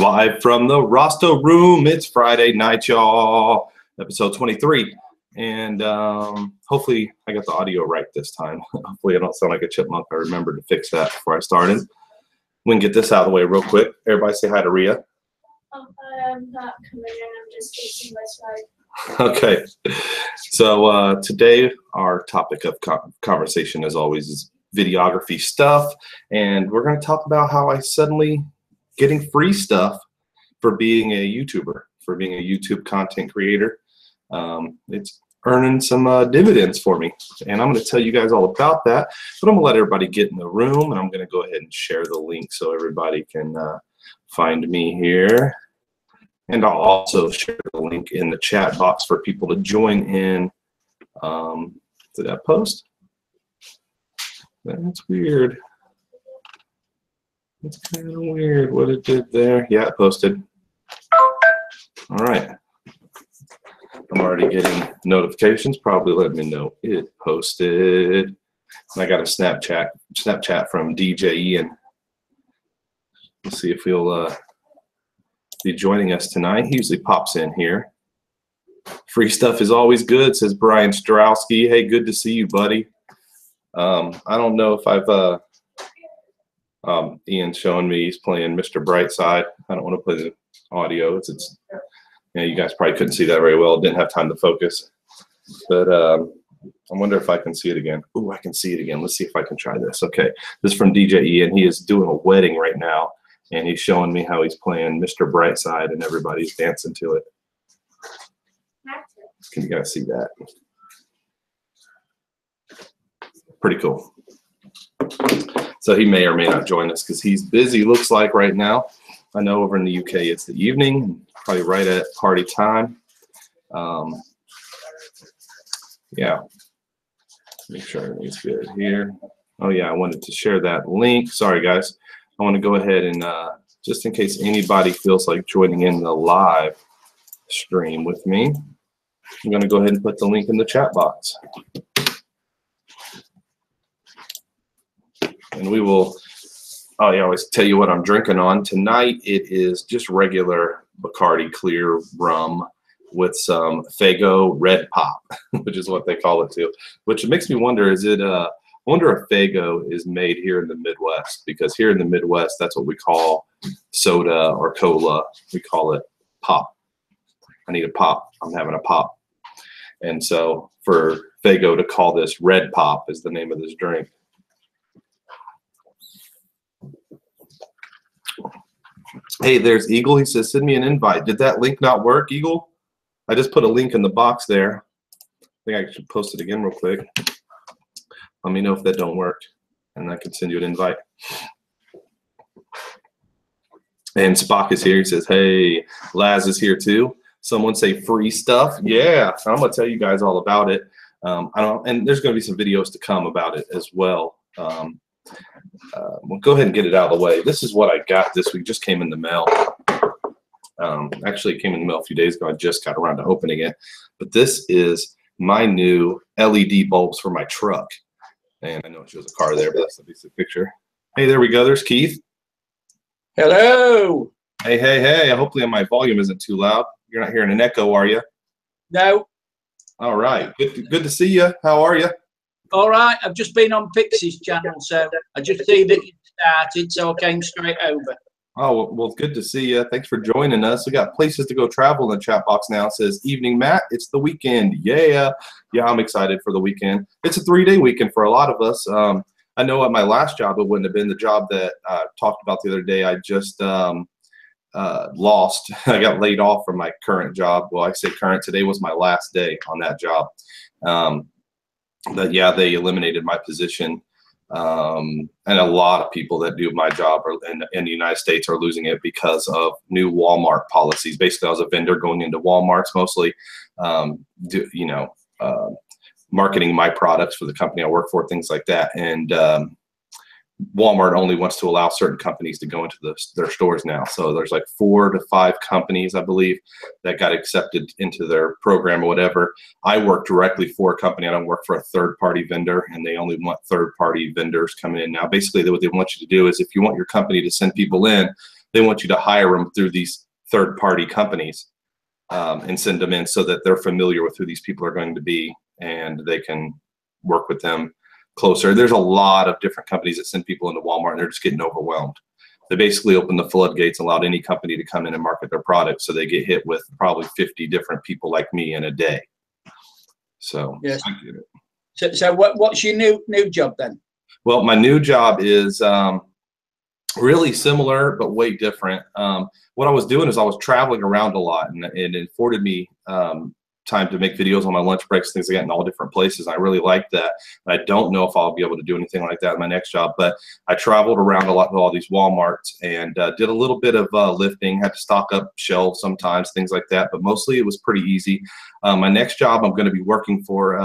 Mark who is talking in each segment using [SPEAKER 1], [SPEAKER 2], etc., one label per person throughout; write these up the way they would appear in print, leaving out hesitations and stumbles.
[SPEAKER 1] Live from the Rosto room. It's Friday night, y'all. Episode 23. And hopefully I got the audio right this time. Hopefully I don't sound like a chipmunk. I remembered to fix that before I started. We can get this out of the way real quick. Everybody say hi to Rhea.
[SPEAKER 2] I'm not coming in. I'm just facing my side.
[SPEAKER 1] Okay. So today our topic of conversation, as always, is videography stuff. And we're going to talk about how I suddenly getting free stuff for being a YouTuber, for being a YouTube content creator. It's earning some dividends for me, and I'm going to tell you guys all about that. But I'm going to let everybody get in the room, and I'm going to go ahead and share the link so everybody can find me here. And I'll also share the link in the chat box for people to join in to that post. That's weird. It's kind of weird what it did there. Yeah, it posted. All right. I'm already getting notifications, probably letting me know it posted. And I got a Snapchat from DJ Ian. Let's see if he'll be joining us tonight. He usually pops in here. Free stuff is always good, says Brian Strowski. Hey, good to see you, buddy. I don't know if I've Ian's showing me he's playing Mr. Brightside. I don't want to play the audio. It's yeah, you guys probably couldn't see that very well. Didn't have time to focus. But I wonder if I can see it again. Ooh, I can see it again. Let's see if I can try this. Okay, this is from DJ Ian. He is doing a wedding right now, and he's showing me how he's playing Mr. Brightside, and everybody's dancing to it. Can you guys see that? Pretty cool. So he may or may not join us because he's busy, looks like, right now. I know over in the UK it's the evening, probably right at party time. Yeah, make sure everything's good here. Oh yeah, I wanted to share that link. Sorry guys, I want to go ahead and just in case anybody feels like joining in the live stream with me, I'm going to go ahead and put the link in the chat box. And we will, I always tell you what I'm drinking on. Tonight it is just regular Bacardi clear rum with some Faygo Red Pop, which is what they call it too. Which makes me wonder, is it, I wonder if Faygo is made here in the Midwest, because here in the Midwest, that's what we call soda or cola. We call it pop. I need a pop. I'm having a pop. And so for Faygo to call this Red Pop is the name of this drink. Hey, there's Eagle. He says, send me an invite. Did that link not work, Eagle? I just put a link in the box there. I think I should post it again real quick. Let me know if that don't work, and I can send you an invite. And Spock is here. He says, hey, Laz is here too. Someone say free stuff. Yeah, I'm going to tell you guys all about it. And there's going to be some videos to come about it as well. We'll go ahead and get it out of the way. This is what I got this week. Just came in the mail. Actually, it came in the mail a few days ago. I just got around to opening it. But this is my new LED bulbs for my truck. And I know it shows a car there, but that's a basic picture. Hey, there we go. There's Keith.
[SPEAKER 3] Hello.
[SPEAKER 1] Hey, hey, hey. Hopefully my volume isn't too loud. You're not hearing an echo, are you?
[SPEAKER 3] No.
[SPEAKER 1] All right. Good to see you. How are you?
[SPEAKER 3] All right. I've just been on Pixie's channel, so I just see that you started, so I came straight over.
[SPEAKER 1] Oh, well, good to see you. Thanks for joining us. We got places to go travel in the chat box now. It says, evening, Matt. It's the weekend. Yeah. Yeah, I'm excited for the weekend. It's a 3-day weekend for a lot of us. I know at my last job, it wouldn't have been the job that I talked about the other day. I just lost. I got laid off from my current job. Well, I say current. Today was my last day on that job. But yeah, they eliminated my position. And a lot of people that do my job in the United States are losing it because of new Walmart policies. Basically, I was a vendor going into Walmart's mostly, marketing my products for the company I work for, things like that. And Walmart only wants to allow certain companies to go into their stores now. So there's like 4 to 5 companies, I believe, that got accepted into their program or whatever. I work directly for a company. I don't work for a third-party vendor, and they only want third-party vendors coming in now. Basically, what they want you to do is if you want your company to send people in, they want you to hire them through these third-party companies and send them in so that they're familiar with who these people are going to be and they can work with them closer. There's a lot of different companies that send people into Walmart and they're just getting overwhelmed. They basically open the floodgates and allowed any company to come in and market their product, so they get hit with probably 50 different people like me in a day. So
[SPEAKER 3] yes.
[SPEAKER 1] I get it.
[SPEAKER 3] So what's your new job then?
[SPEAKER 1] Well, my new job is really similar but way different. What I was doing is I was traveling around a lot, and it afforded me time to make videos on my lunch breaks, things like that, in all different places. I really liked that. I don't know if I'll be able to do anything like that in my next job, but I traveled around a lot to all these Walmarts and did a little bit of lifting, had to stock up shelves sometimes, things like that, but mostly it was pretty easy. My next job, I'm going to be working for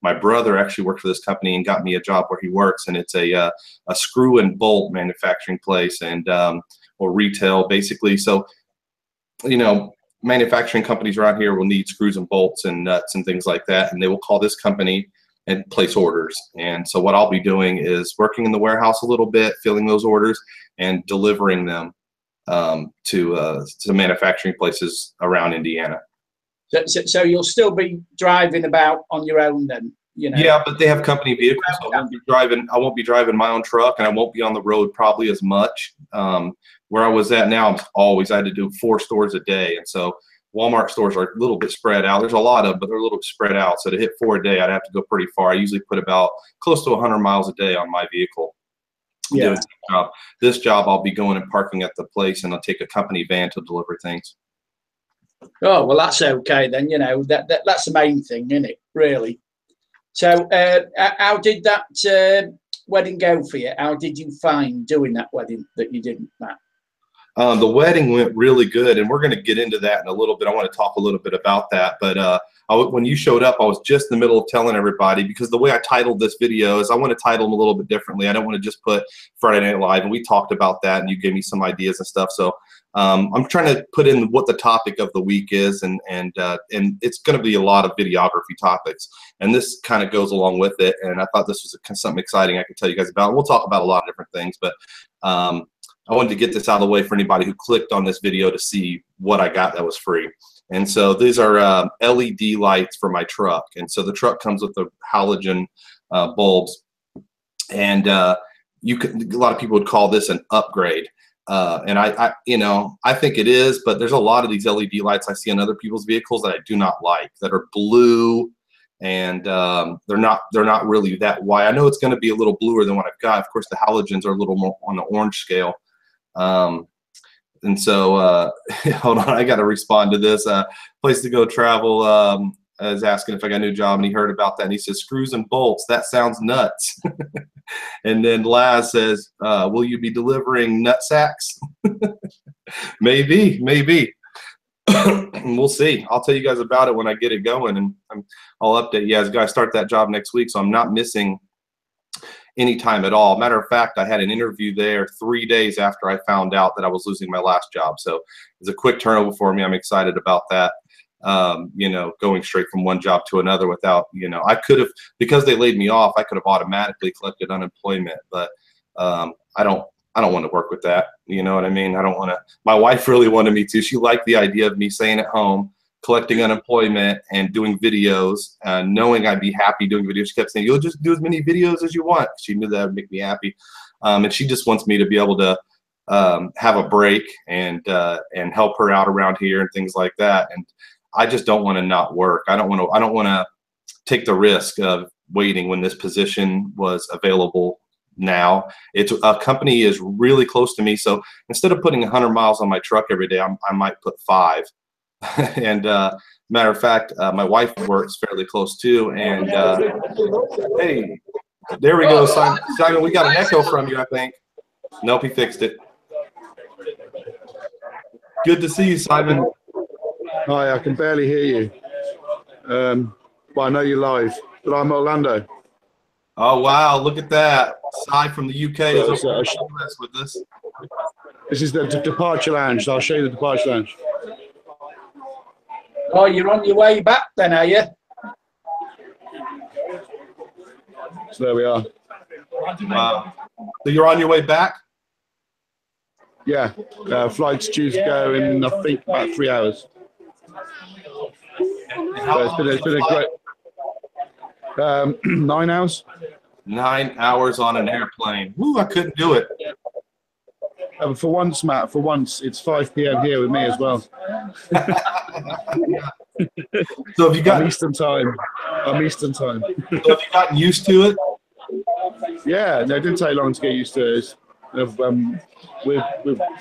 [SPEAKER 1] my brother actually worked for this company and got me a job where he works, and it's a screw and bolt manufacturing place and or retail basically. So, you know, manufacturing companies around here will need screws and bolts and nuts and things like that, and they will call this company and place orders. And so what I'll be doing is working in the warehouse a little bit, filling those orders and delivering them to manufacturing places around Indiana.
[SPEAKER 3] So you'll still be driving about on your own then, you know?
[SPEAKER 1] Yeah, but they have company vehicles. So I won't be driving my own truck, and I won't be on the road probably as much. Where I was at now, I had to do 4 stores a day, and so Walmart stores are a little bit spread out. There's a lot of them, but they're a little bit spread out. So to hit 4 a day, I'd have to go pretty far. I usually put about close to 100 miles a day on my vehicle.
[SPEAKER 3] Yeah.
[SPEAKER 1] This job, I'll be going and parking at the place, and I'll take a company van to deliver things.
[SPEAKER 3] Oh, well, that's okay then. You know, that's the main thing, isn't it? Really. So, how did that wedding go for you? How did you find doing that wedding that you did, Matt?
[SPEAKER 1] The wedding went really good, and we're going to get into that in a little bit. I want to talk a little bit about that. But when you showed up, I was just in the middle of telling everybody, because the way I titled this video is I want to title them a little bit differently. I don't want to just put Friday Night Live, and we talked about that, and you gave me some ideas and stuff. So I'm trying to put in what the topic of the week is, and it's going to be a lot of videography topics, and this kind of goes along with it. And I thought this was something exciting I could tell you guys about. We'll talk about a lot of different things, but I wanted to get this out of the way for anybody who clicked on this video to see what I got that was free. And so these are LED lights for my truck. And so the truck comes with the halogen bulbs. And a lot of people would call this an upgrade. And I think it is, but there's a lot of these LED lights I see on other people's vehicles that I do not like, that are blue, and they're not really that white. I know it's going to be a little bluer than what I've got. Of course, the halogens are a little more on the orange scale. And so hold on, I got to respond to this. Place to Go Travel is asking if I got a new job, and he heard about that, and he says, screws and bolts, that sounds nuts. And then Laz says, will you be delivering nut sacks? Maybe. We'll see. I'll tell you guys about it when I get it going, and I'll update you guys. Got to start that job next week, so I'm not missing any time at all. Matter of fact, I had an interview there 3 days after I found out that I was losing my last job. So it's a quick turnover for me. I'm excited about that. You know, going straight from one job to another without, you know, I could have, because they laid me off, I could have automatically collected unemployment, but I don't want to work with that. You know what I mean? I don't want to. My wife really wanted me to. She liked the idea of me staying at home, collecting unemployment, and doing videos, knowing I'd be happy doing videos. She kept saying, you'll just do as many videos as you want. She knew that would make me happy. And she just wants me to be able to have a break and help her out around here and things like that. And I just don't want to not work. I don't want to take the risk of waiting when this position was available now. It's a company is really close to me. So instead of putting 100 miles on my truck every day, I might put 5. And matter of fact, my wife works fairly close too. And hey, there we go, Simon. Simon, we got an echo from you, I think. Nope, he fixed it. Good to see you, Simon.
[SPEAKER 4] Hi, I can barely hear you. But I know you're live. But I'm Orlando.
[SPEAKER 1] Oh wow, look at that. Si from the UK is over with this.
[SPEAKER 4] This is the departure lounge. So I'll show you the departure lounge.
[SPEAKER 3] Oh, you're on your way back then, are you?
[SPEAKER 4] So there we are.
[SPEAKER 1] Wow. So you're on your way back?
[SPEAKER 4] Yeah, flight's due to go in, I think, about 3 hours. So it's been a great 9 hours.
[SPEAKER 1] 9 hours on an airplane. Woo, I couldn't do it.
[SPEAKER 4] For once, Matt, for once, it's 5 p.m. here with me as well.
[SPEAKER 1] So have you
[SPEAKER 4] I'm
[SPEAKER 1] got
[SPEAKER 4] Eastern time.
[SPEAKER 1] so have you gotten used to it?
[SPEAKER 4] Yeah, no, it didn't take long to get used to it. As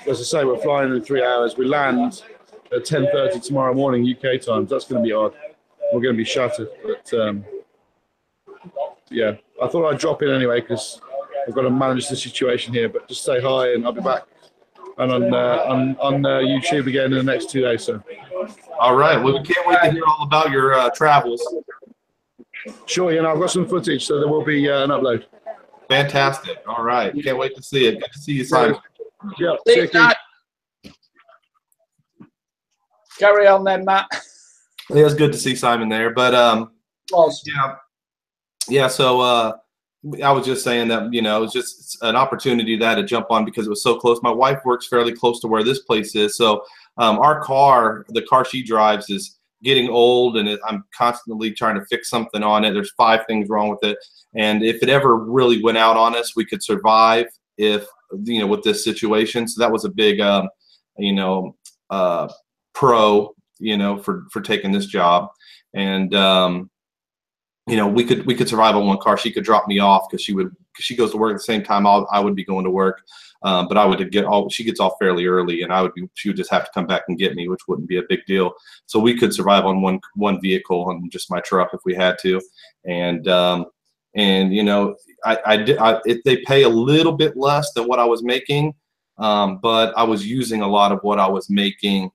[SPEAKER 4] I say, we're flying in 3 hours. We land at 10:30 tomorrow morning UK time. That's going to be odd. We're going to be shattered. But yeah, I thought I'd drop in anyway because I've got to manage the situation here. But just say hi, and I'll be back and on YouTube again in the next 2 days. So.
[SPEAKER 1] All right. Well, we can't wait to hear all about your travels.
[SPEAKER 4] Sure, I've got some footage, so there will be an upload.
[SPEAKER 1] Fantastic. All right. Can't wait to see it. Good to see you, Simon.
[SPEAKER 4] Yeah.
[SPEAKER 3] See you, Matt. Carry on then, Matt.
[SPEAKER 1] It was good to see Simon there. But yeah. So I was just saying that, it was just an opportunity that I had to jump on because it was so close. My wife works fairly close to where this place is. So our car, the car she drives, is getting old, and I'm constantly trying to fix something on it. There's 5 things wrong with it. And if it ever really went out on us, we could survive if, with this situation. So that was a big, pro, for taking this job. And, we could survive on one car. She could drop me off because she goes to work at the same time I would be going to work. But she gets off fairly early, and she would just have to come back and get me, which wouldn't be a big deal. So we could survive on one vehicle and just my truck if we had to. And they pay a little bit less than what I was making, but I was using a lot of what I was making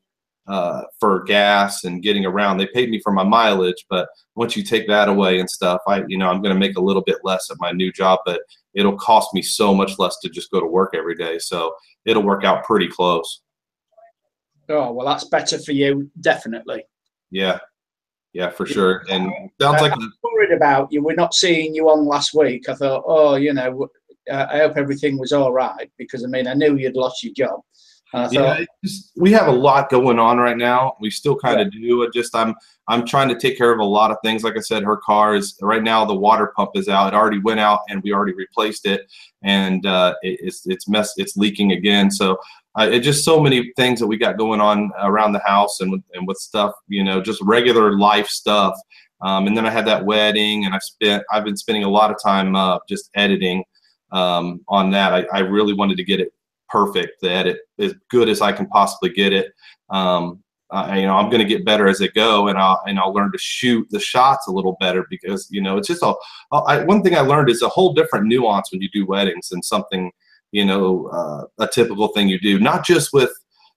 [SPEAKER 1] for gas and getting around. They paid me for my mileage, but once you take that away and stuff, I'm going to make a little bit less at my new job, but it'll cost me so much less to just go to work every day. So it'll work out pretty close.
[SPEAKER 3] Oh, well, that's better for you, definitely.
[SPEAKER 1] Yeah, for sure. And sounds like
[SPEAKER 3] I'm worried about you. We're not seeing you on last week. I thought, I hope everything was all right because, I knew you'd lost your job. And I thought,
[SPEAKER 1] we have a lot going on right now. We still kind of do. I'm trying to take care of a lot of things. Like I said, her car is right now, the water pump is out. It already went out and we already replaced it, and it's leaking again. So it's just so many things that we got going on around the house and with stuff, just regular life stuff. And then I had that wedding, and I've been spending a lot of time just editing on that. I really wanted to get it perfect, the edit as good as I can possibly get it. I'm going to get better as I go, and I'll learn to shoot the shots a little better because it's just one thing I learned is a whole different nuance when you do weddings than something a typical thing you do. Not just with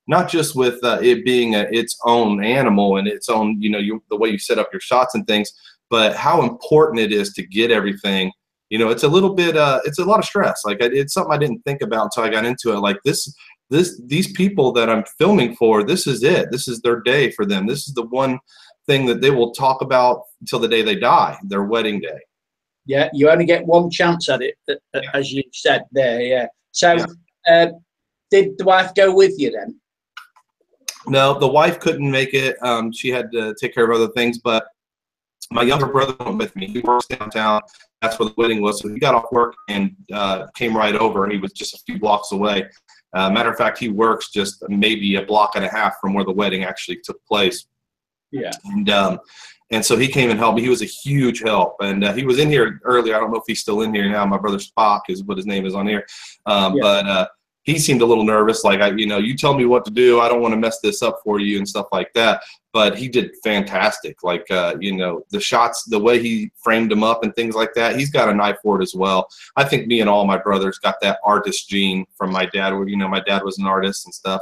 [SPEAKER 1] it being its own animal and its own the way you set up your shots and things, but how important it is to get everything. It's a little bit, it's a lot of stress. Like it's something I didn't think about until I got into it. Like these people that I'm filming for, this is it. This is their day for them. This is the one thing that they will talk about until the day they die, their wedding day.
[SPEAKER 3] Yeah, you only get one chance at it, as you said there. Yeah. So, did the wife go with you then?
[SPEAKER 1] No, the wife couldn't make it. She had to take care of other things, but my younger brother went with me. He works downtown. That's where the wedding was. So he got off work and came right over. He was just a few blocks away. Matter of fact, he works just maybe a block and a half from where the wedding actually took place. Yeah. And so he came and helped me. He was a huge help. And he was in here earlier. I don't know if he's still in here now. My brother Spock is what his name is on here. But he seemed a little nervous. Like, you tell me what to do. I don't want to mess this up for you and stuff like that. But he did fantastic. Like, the shots, the way he framed them up and things like that, he's got an eye for it as well. I think me and all my brothers got that artist gene from my dad, where, my dad was an artist and stuff.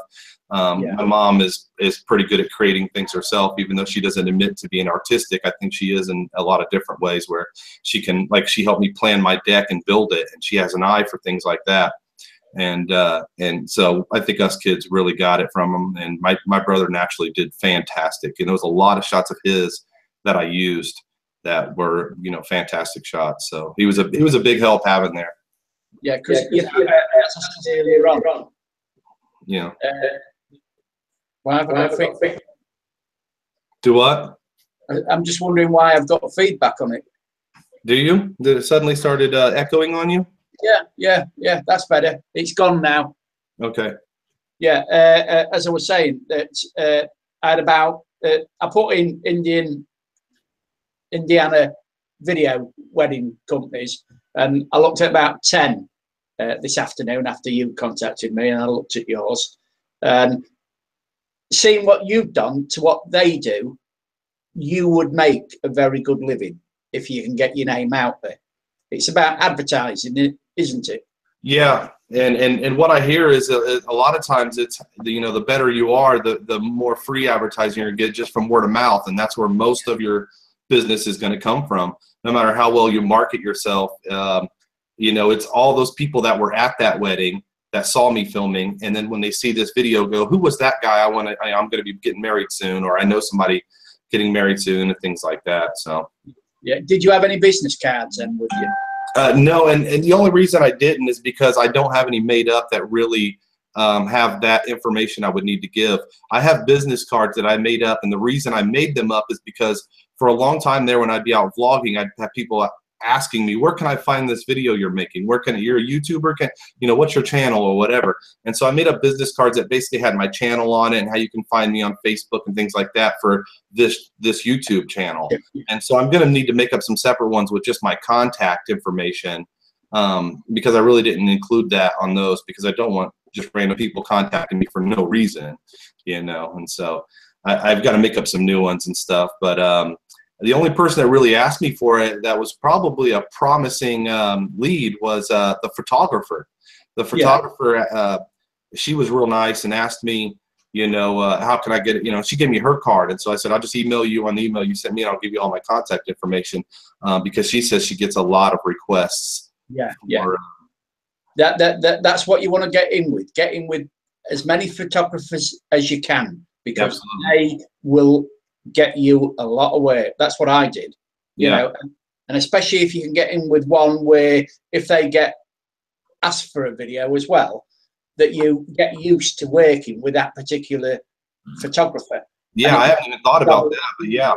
[SPEAKER 1] My mom is pretty good at creating things herself, even though she doesn't admit to being artistic. I think she is in a lot of different ways where she can, like, she helped me plan my deck and build it, and she has an eye for things like that. And so I think us kids really got it from him. And my brother naturally did fantastic. And there was a lot of shots of his that I used that were, fantastic shots. So he was a big help having there.
[SPEAKER 3] Yeah, because earlier on,
[SPEAKER 1] you know.
[SPEAKER 3] Why have I got feedback?
[SPEAKER 1] Do what?
[SPEAKER 3] I'm just wondering why I've got feedback on it.
[SPEAKER 1] Do you? Did it suddenly started echoing on you?
[SPEAKER 3] Yeah. That's better. It's gone now.
[SPEAKER 1] Okay.
[SPEAKER 3] Yeah. As I was saying, that I had about I put in Indiana video wedding companies, and I looked at about 10 this afternoon after you contacted me, and I looked at yours, and seeing what you've done to what they do, you would make a very good living if you can get your name out there. It's about advertising, isn't it?
[SPEAKER 1] Yeah, and what I hear is a lot of times it's the better you are, the more free advertising you're gonna get just from word of mouth, and that's where most of your business is going to come from. No matter how well you market yourself, it's all those people that were at that wedding that saw me filming, and then when they see this video, go, "Who was that guy? I'm going to be getting married soon," or "I know somebody getting married soon," and things like that. So.
[SPEAKER 3] Yeah. Did you have any business cards then with you?
[SPEAKER 1] No, and the only reason I didn't is because I don't have any made up that really have that information I would need to give. I have business cards that I made up, and the reason I made them up is because for a long time there, when I'd be out vlogging, I'd have people asking me, "Where can I find this video you're making? Where can you're a YouTuber? What's your channel or whatever?" And so I made up business cards that basically had my channel on it and how you can find me on Facebook and things like that for this YouTube channel. And so I'm going to need to make up some separate ones with just my contact information, because I really didn't include that on those because I don't want just random people contacting me for no reason, And so I've got to make up some new ones and stuff. But the only person that really asked me for it that was probably a promising lead was the photographer. The photographer, she was real nice and asked me, how can I get it? She gave me her card. And so I said, I'll just email you on the email you sent me, and I'll give you all my contact information, because she says she gets a lot of requests.
[SPEAKER 3] Yeah. That's what you want to get in with. Get in with as many photographers as you can, because they will get you a lot of work. That's what I did, you know, and especially if you can get in with one where if they get asked for a video as well, that you get used to working with that particular photographer.
[SPEAKER 1] Yeah, I haven't even thought about that, but yeah,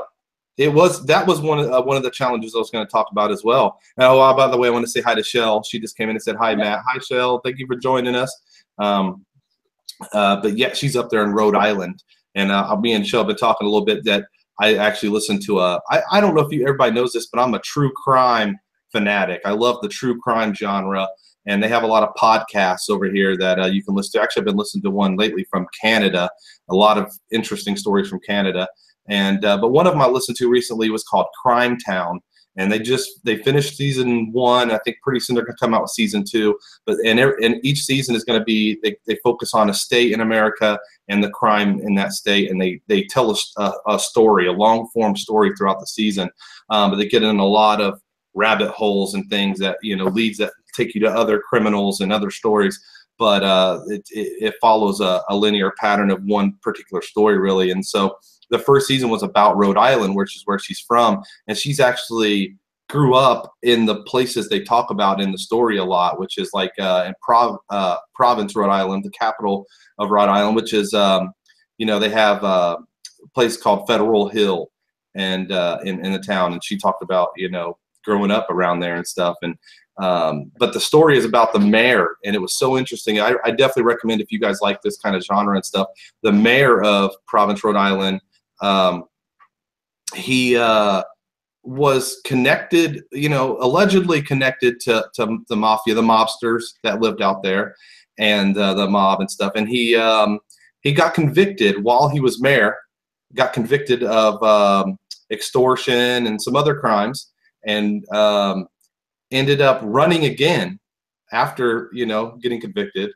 [SPEAKER 1] that was one of the challenges I was going to talk about as well. Oh, by the way, I want to say hi to Shell. She just came in and said hi, Matt. Hi, Shell. Thank you for joining us. But yeah, she's up there in Rhode Island. And me and Shell have been talking a little bit that I actually listened to I don't know if everybody knows this, but I'm a true crime fanatic. I love the true crime genre, and they have a lot of podcasts over here that you can listen to. Actually, I've been listening to one lately from Canada, a lot of interesting stories from Canada. And but one of them I listened to recently was called Crime Town. And they finished season 1. I think pretty soon they're going to come out with season 2. But and each season is going to be they focus on a state in America and the crime in that state, and they tell a story, a long form story throughout the season. But they get in a lot of rabbit holes and things that leads that take you to other criminals and other stories. But it follows a linear pattern of one particular story really. And so the first season was about Rhode Island, which is where she's from, and she's actually grew up in the places they talk about in the story a lot, which is like in Providence, Rhode Island, the capital of Rhode Island, which is they have a place called Federal Hill, and in the town, and she talked about growing up around there and stuff. And but the story is about the mayor, and it was so interesting. I definitely recommend, if you guys like this kind of genre and stuff, the mayor of Providence, Rhode Island. He was connected, allegedly connected to the mafia, the mobsters that lived out there, and the mob and stuff. And he got convicted while he was mayor, got convicted of extortion and some other crimes, and ended up running again after getting convicted.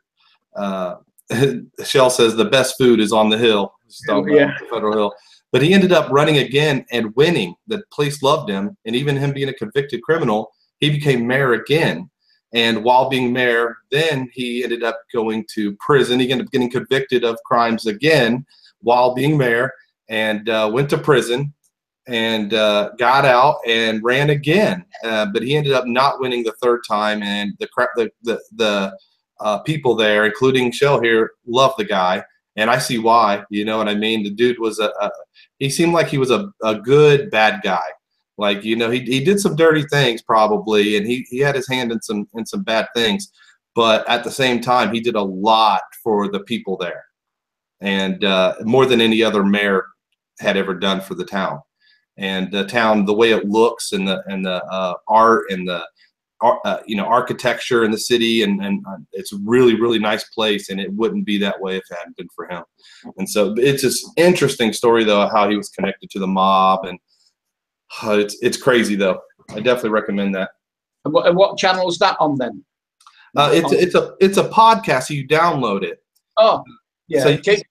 [SPEAKER 1] Shell says the best food is on the hill. Federal Hill. But he ended up running again and winning. The place loved him, and even him being a convicted criminal, he became mayor again. And while being mayor, then he ended up going to prison. He ended up getting convicted of crimes again while being mayor, and went to prison, and got out and ran again. But he ended up not winning the third time, and the people there, including Shell here, love the guy. And I see why, you know what I mean? The dude was he seemed like he was a good bad guy. Like, you know, he did some dirty things probably, and he had his hand in some bad things, but at the same time, he did a lot for the people there, and more than any other mayor had ever done for the town. And the town, the way it looks, and the art and the you know, architecture in the city, and it's a really nice place, and it wouldn't be that way if it hadn't been for him. And so it's this interesting story though, how he was connected to the mob, and it's crazy though. I definitely recommend that.
[SPEAKER 3] And what channel is that on then?
[SPEAKER 1] It's a podcast, so you download it.
[SPEAKER 3] Oh, yeah.
[SPEAKER 1] So
[SPEAKER 3] can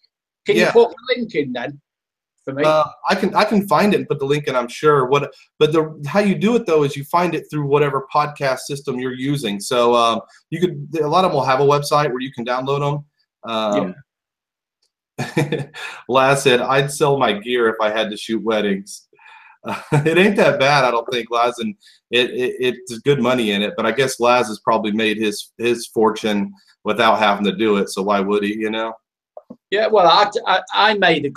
[SPEAKER 3] you put the link in then for me?
[SPEAKER 1] I can find it and put the link in, I'm sure. But how you do it though is you find it through whatever podcast system you're using. So you could, a lot of them will have a website where you can download them. Laz said, I'd sell my gear if I had to shoot weddings. It ain't that bad, I don't think, Laz, and it's good money in it. But I guess Laz has probably made his fortune without having to do it. So why would he? You know?
[SPEAKER 3] Yeah. Well, I made a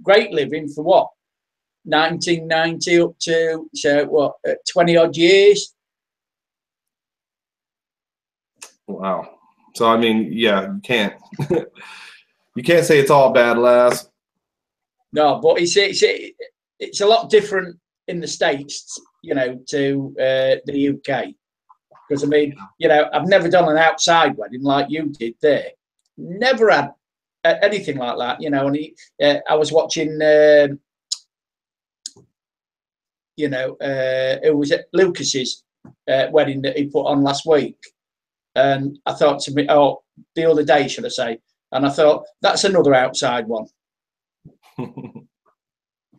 [SPEAKER 3] great living for what, 1990 up to 20 odd years.
[SPEAKER 1] Wow. So I mean, yeah, you can't you can't say it's all bad, Laz.
[SPEAKER 3] No, but it's a lot different in the States, you know, to the UK. Because, I mean, you know, I've never done an outside wedding like you did there. Never had anything like that, you know. And I was watching, you know, it was at Lucas's wedding that he put on last week. And I thought to me, the other day, should I say, and I thought, that's another outside one.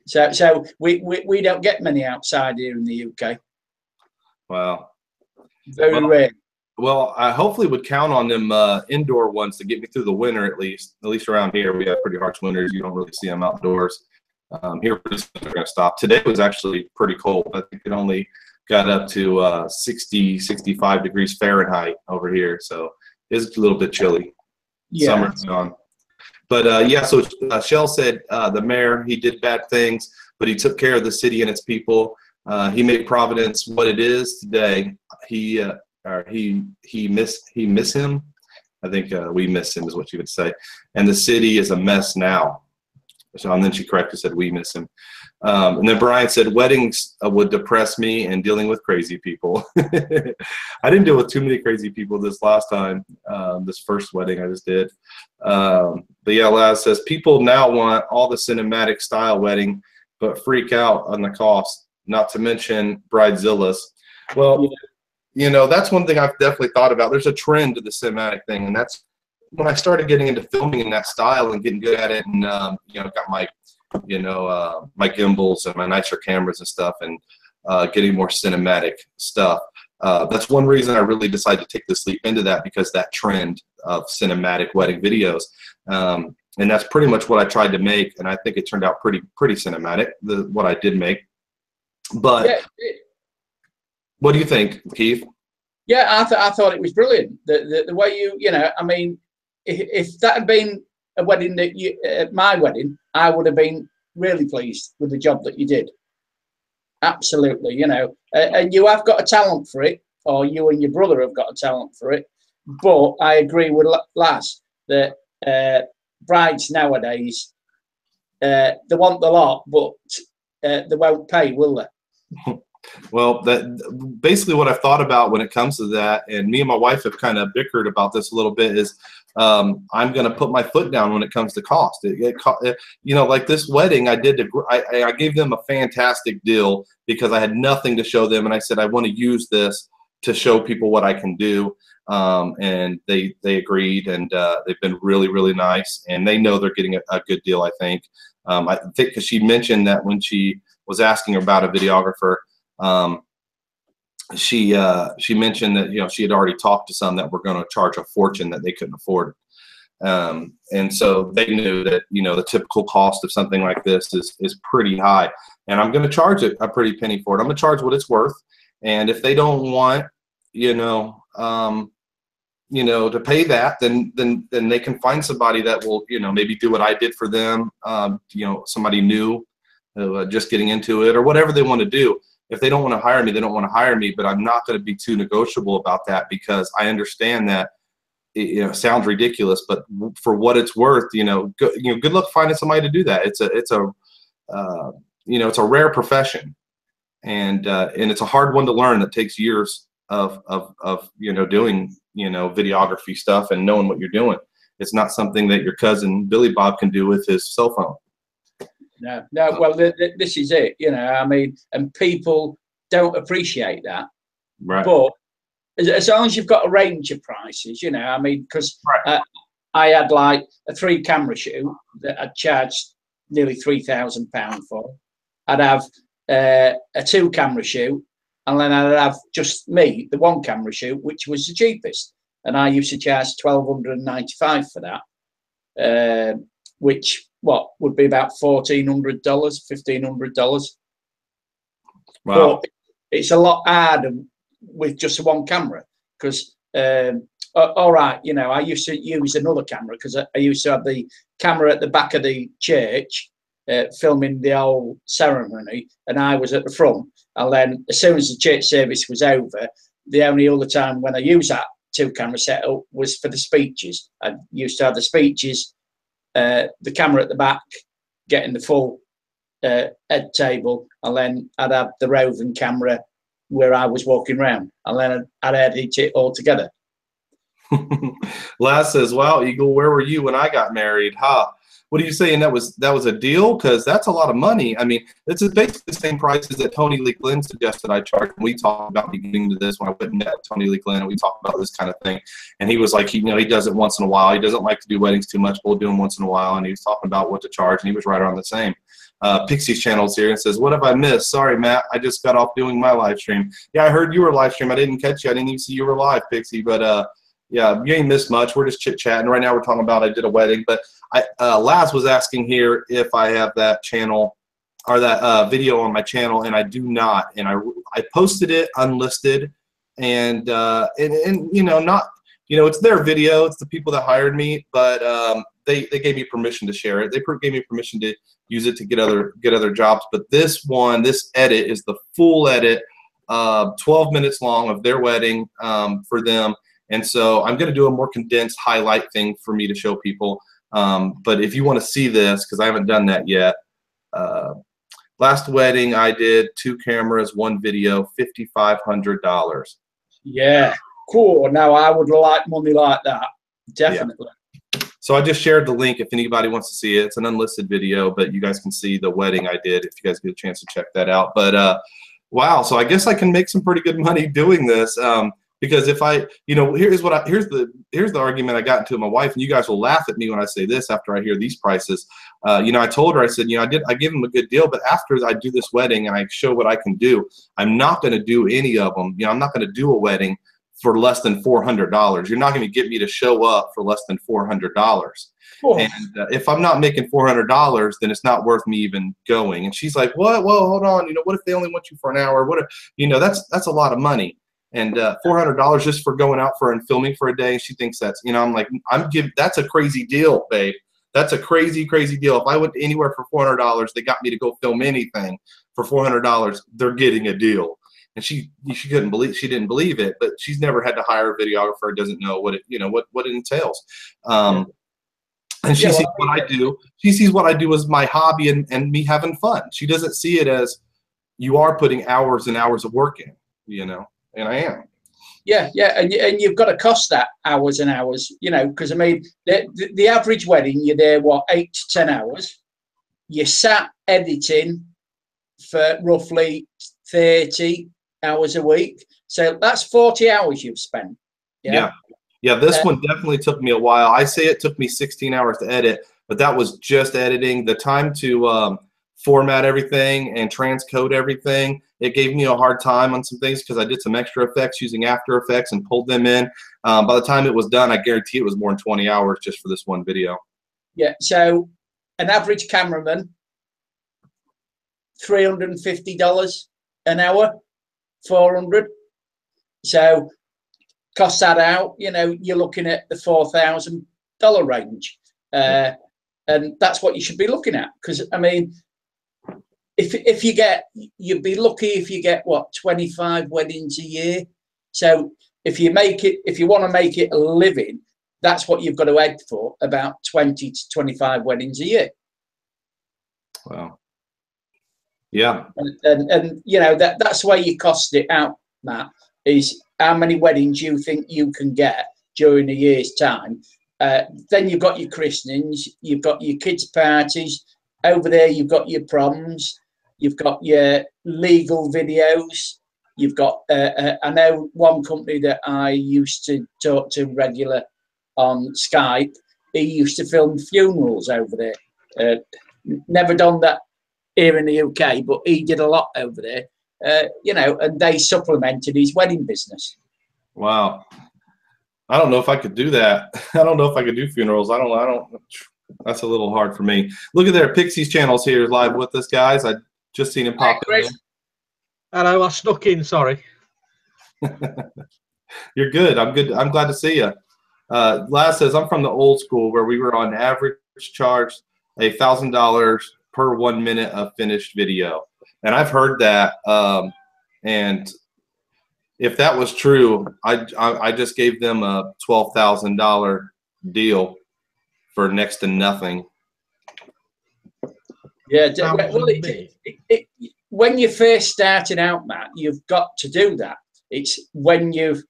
[SPEAKER 3] So we don't get many outside here in the UK.
[SPEAKER 1] Wow.
[SPEAKER 3] Very rare.
[SPEAKER 1] Well, I hopefully would count on them indoor ones to get me through the winter at least. At least around here, we have pretty harsh winters. You don't really see them outdoors. Here, pretty soon they're going to stop. Today was actually pretty cold. I think it only got up to 60, 65 degrees Fahrenheit over here. So it's a little bit chilly.
[SPEAKER 3] Yeah.
[SPEAKER 1] Summer's gone. But yeah, so Shell said the mayor, he did bad things, but he took care of the city and its people. He made Providence what it is today. He miss him. I think we miss him is what you would say. And the city is a mess now. So, and then she correctly said we miss him. And then Brian said weddings would depress me, and dealing with crazy people. I didn't deal with too many crazy people this last time, this first wedding I just did. But yeah, Laz says people now want all the cinematic style wedding, but freak out on the cost, not to mention bridezillas. Well, you know, that's one thing I've definitely thought about. There's a trend to the cinematic thing, and that's when I started getting into filming in that style and getting good at it, and you know, got my my gimbals and my nicer cameras and stuff, and getting more cinematic stuff. That's one reason I really decided to take this leap into that, because that trend of cinematic wedding videos, and that's pretty much what I tried to make, and I think it turned out pretty cinematic, what I did make. But yeah. What do you think, Keith?
[SPEAKER 3] Yeah, I thought it was brilliant. The way you know, I mean, if that had been a wedding that my wedding, I would have been really pleased with the job that you did. Absolutely, you know, and you have got a talent for it, or you and your brother have got a talent for it. But I agree with Laz that brides nowadays, they want the lot, but they won't pay, will they?
[SPEAKER 1] Well, that basically what I've thought about when it comes to that, and me and my wife have kind of bickered about this a little bit, is I'm going to put my foot down when it comes to cost. You know, like this wedding I did, I gave them a fantastic deal because I had nothing to show them, and I said I want to use this to show people what I can do, and they agreed, and they've been really nice, and they know they're getting a good deal. I think because she mentioned that when she was asking about a videographer. She mentioned that, you know, she had already talked to some that were going to charge a fortune that they couldn't afford. And so they knew that, you know, the typical cost of something like this is pretty high. And I'm going to charge it a pretty penny for it. I'm going to charge what it's worth. And if they don't want, you know, to pay that, then they can find somebody that will, maybe do what I did for them. Somebody new, just getting into it, or whatever they want to do. If they don't want to hire me, they don't want to hire me. But I'm not going to be too negotiable about that, because I understand that it sounds ridiculous, but for what it's worth, good luck finding somebody to do that. It's a rare profession, and it's a hard one to learn. That takes years of doing videography stuff and knowing what you're doing. It's not something that your cousin Billy Bob can do with his cell phone.
[SPEAKER 3] No. Well, this is it. I mean, and people don't appreciate that.
[SPEAKER 1] Right.
[SPEAKER 3] But as long as you've got a range of prices, I mean, because
[SPEAKER 1] right.
[SPEAKER 3] I had like a 3-camera shoot that I'd charged nearly £3,000 for. I'd have a 2-camera shoot, and then I'd have just me, the 1-camera shoot, which was the cheapest. And I used to charge $1,295 for that, which would be about $1,400, $1,500.
[SPEAKER 1] Wow.
[SPEAKER 3] But it's a lot harder with just one camera, because all right, I used to use another camera, because I used to have the camera at the back of the church filming the whole ceremony, and I was at the front. And then as soon as the church service was over, the only other time when I used that 2-camera setup was for the speeches. I used to have the speeches, the camera at the back, getting the full head table, and then I'd have the roving camera where I was walking around, and then I'd edit it all together.
[SPEAKER 1] Laz says, "Wow, Eagle, where were you when I got married?" What are you saying? That was a deal? Because that's a lot of money. I mean, it's basically the same prices that Tony Lee Glenn suggested I charge. We talked about getting to this when I went and met Tony Lee Glenn, and we talked about this kind of thing. And he was like, he does it once in a while. He doesn't like to do weddings too much, but we'll do them once in a while. And he was talking about what to charge, and he was right around the same. Pixie's channel's here and says, "What have I missed? Sorry, Matt. I just got off doing my live stream." Yeah, I heard you were live stream. I didn't catch you. I didn't even see you were live, Pixie. But yeah, you ain't missed much. We're just chit-chatting. Right now we're talking about I did a wedding. But Laz was asking here if I have that channel or that video on my channel, and I do not. And I posted it unlisted, and not, it's their video. It's the people that hired me, but they gave me permission to share it. They gave me permission to use it to get other jobs. But this edit is the full edit, 12 minutes long, of their wedding for them. And so I'm going to do a more condensed highlight thing for me to show people. But if you want to see this, because I haven't done that yet, last wedding I did 2 cameras, 1 video, $5,500.
[SPEAKER 3] Yeah, cool. Now I would like money like that, definitely.
[SPEAKER 1] Yeah. So I just shared the link if anybody wants to see it. It's an unlisted video, but you guys can see the wedding I did if you guys get a chance to check that out. But wow, so I guess I can make some pretty good money doing this. Because if I, here's the argument I got into with my wife, and you guys will laugh at me when I say this after I hear these prices. I told her, I said, I give them a good deal, but after I do this wedding and I show what I can do, I'm not going to do any of them. I'm not going to do a wedding for less than $400. You're not going to get me to show up for less than $400. Cool. And if I'm not making $400, then it's not worth me even going. And she's like, "What? Well, hold on. What if they only want you for an hour? What if, that's a lot of money." And $400 just for going out and filming for a day. She thinks that's, I'm like, that's a crazy deal, babe. That's a crazy, crazy deal. If I went anywhere for $400, they got me to go film anything for $400, they're getting a deal. And she didn't believe it, but she's never had to hire a videographer, doesn't know what it, what it entails. And she sees what I do. She sees what I do as my hobby and me having fun. She doesn't see it as you are putting hours and hours of work in, and I am.
[SPEAKER 3] Yeah, and you've got to cost that hours and hours, because I mean, the average wedding, you're there, 8 to 10 hours. You sat editing for roughly 30 hours a week. So that's 40 hours you've spent.
[SPEAKER 1] Yeah. This one definitely took me a while. I say it took me 16 hours to edit, but that was just editing. The time to format everything and transcode everything, it gave me a hard time on some things because I did some extra effects using After Effects and pulled them in. By the time it was done, I guarantee it was more than 20 hours just for this one video.
[SPEAKER 3] Yeah, so an average cameraman, $350 an hour, $400. So cost that out, you know, you're looking at the $4,000 range, and that's what you should be looking at. Because I mean, if you get, you'd be lucky if you get what, 25 weddings a year. So if you want to make it a living, that's what you've got to head for, about 20 to 25 weddings a year.
[SPEAKER 1] Wow. Yeah.
[SPEAKER 3] And you know, that's the way you cost it out, Matt, is how many weddings you think you can get during a year's time. Then you've got your christenings, you've got your kids' parties. Over there, you've got your proms, you've got your legal videos. You've got, I know one company that I used to talk to regular on Skype, he used to film funerals over there. Never done that here in the UK, but he did a lot over there, you know, and they supplemented his wedding business.
[SPEAKER 1] Wow. I don't know if I could do that. I don't know if I could do funerals. I don't, that's a little hard for me. Look at there. Pixie's channel's here live with us, guys. I just seen him pop in there.
[SPEAKER 5] Hello, I snuck in, sorry.
[SPEAKER 1] You're good. I'm good. I'm glad to see you. Laz says, I'm from the old school where we were on average charged $1,000 per 1 minute of finished video. And I've heard that. And if that was true, I just gave them a $12,000 deal for next to nothing.
[SPEAKER 3] Yeah. Well, when you're first starting out, Matt, you've got to do that. It's when you've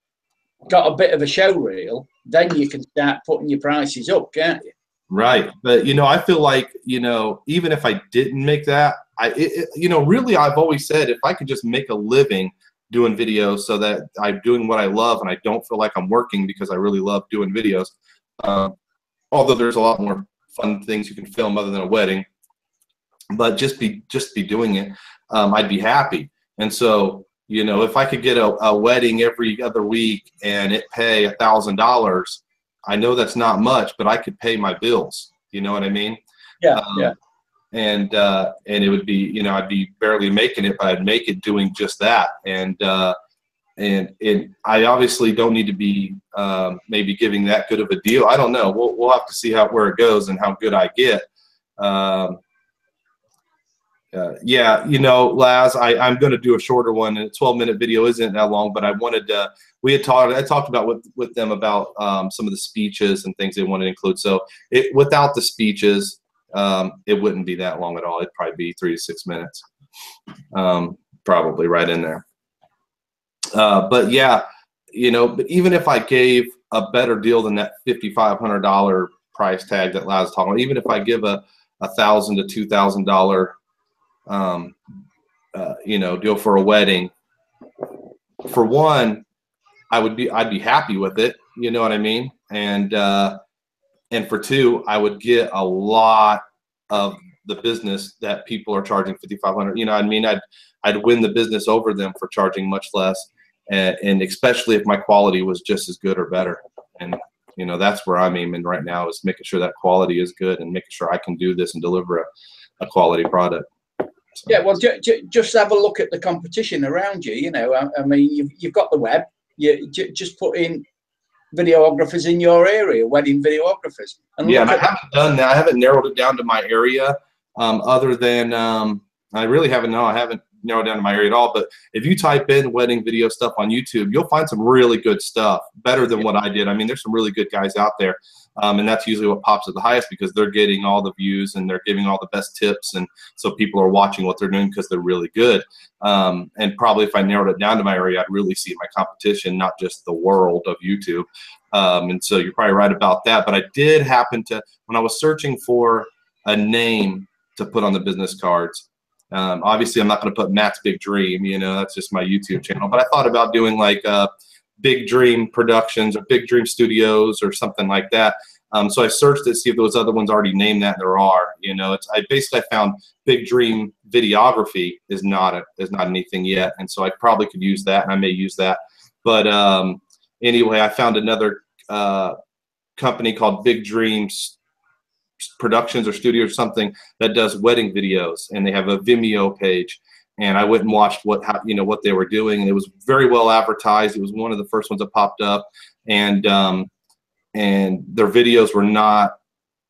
[SPEAKER 3] got a bit of a show reel, then you can start putting your prices up, can't you?
[SPEAKER 1] Right. But, you know, I feel like, you know, even if I didn't make that, you know, really, I've always said if I could just make a living doing videos so that I'm doing what I love and I don't feel like I'm working because I really love doing videos. Although there's a lot more fun things you can film other than a wedding, but just be doing it, I'd be happy. And so, you know, if I could get a wedding every other week and it pay $1,000, I know that's not much, but I could pay my bills. You know what I mean?
[SPEAKER 3] Yeah. Yeah.
[SPEAKER 1] And it would be, you know, I'd be barely making it, but I'd make it doing just that. And I obviously don't need to be maybe giving that good of a deal. I don't know. We'll have to see where it goes and how good I get. Yeah, you know, Laz, I'm going to do a shorter one. And a 12-minute video isn't that long, but I wanted to. I talked about with them about some of the speeches and things they want to include. So without the speeches, it wouldn't be that long at all. It'd probably be 3 to 6 minutes, probably right in there. But yeah, you know, but even if I gave a better deal than that $5,500 price tag that Laz was talking about, even if I give a $1,000 to $2,000 you know, deal for a wedding, for one, I'd be happy with it. You know what I mean? And for two, I would get a lot of the business that people are charging $5,500. You know what I mean? I'd win the business over them for charging much less, and especially if my quality was just as good or better. And you know, that's where I'm aiming right now, is making sure that quality is good and making sure I can do this and deliver a quality product. So.
[SPEAKER 3] Yeah, well, just have a look at the competition around you. You know, I mean, you've got the web. You just put in videographers in your area, wedding videographers. And
[SPEAKER 1] yeah, and I haven't done that. I haven't narrowed it down to my area, other than I really haven't. No, I haven't narrowed down to my area at all. But if you type in wedding video stuff on YouTube, you'll find some really good stuff, better than what I did. I mean, there's some really good guys out there. And that's usually what pops at the highest, because they're getting all the views and they're giving all the best tips. And so people are watching what they're doing because they're really good. And probably if I narrowed it down to my area, I'd really see my competition, not just the world of YouTube. And so you're probably right about that. But I did happen to, when I was searching for a name to put on the business cards, obviously I'm not going to put Matt's Big Dream, you know, that's just my YouTube channel. But I thought about doing like Big Dream Productions or Big Dream Studios or something like that. So I searched to see if there was other ones already named that. There are, you know, I basically found Big Dream Videography is not anything yet. And so I probably could use that, and I may use that. But anyway, I found another company called Big Dreams Productions or Studio or something that does wedding videos, and they have a Vimeo page. and I went and watched what they were doing, and it was very well advertised. It was one of the first ones that popped up, and their videos were not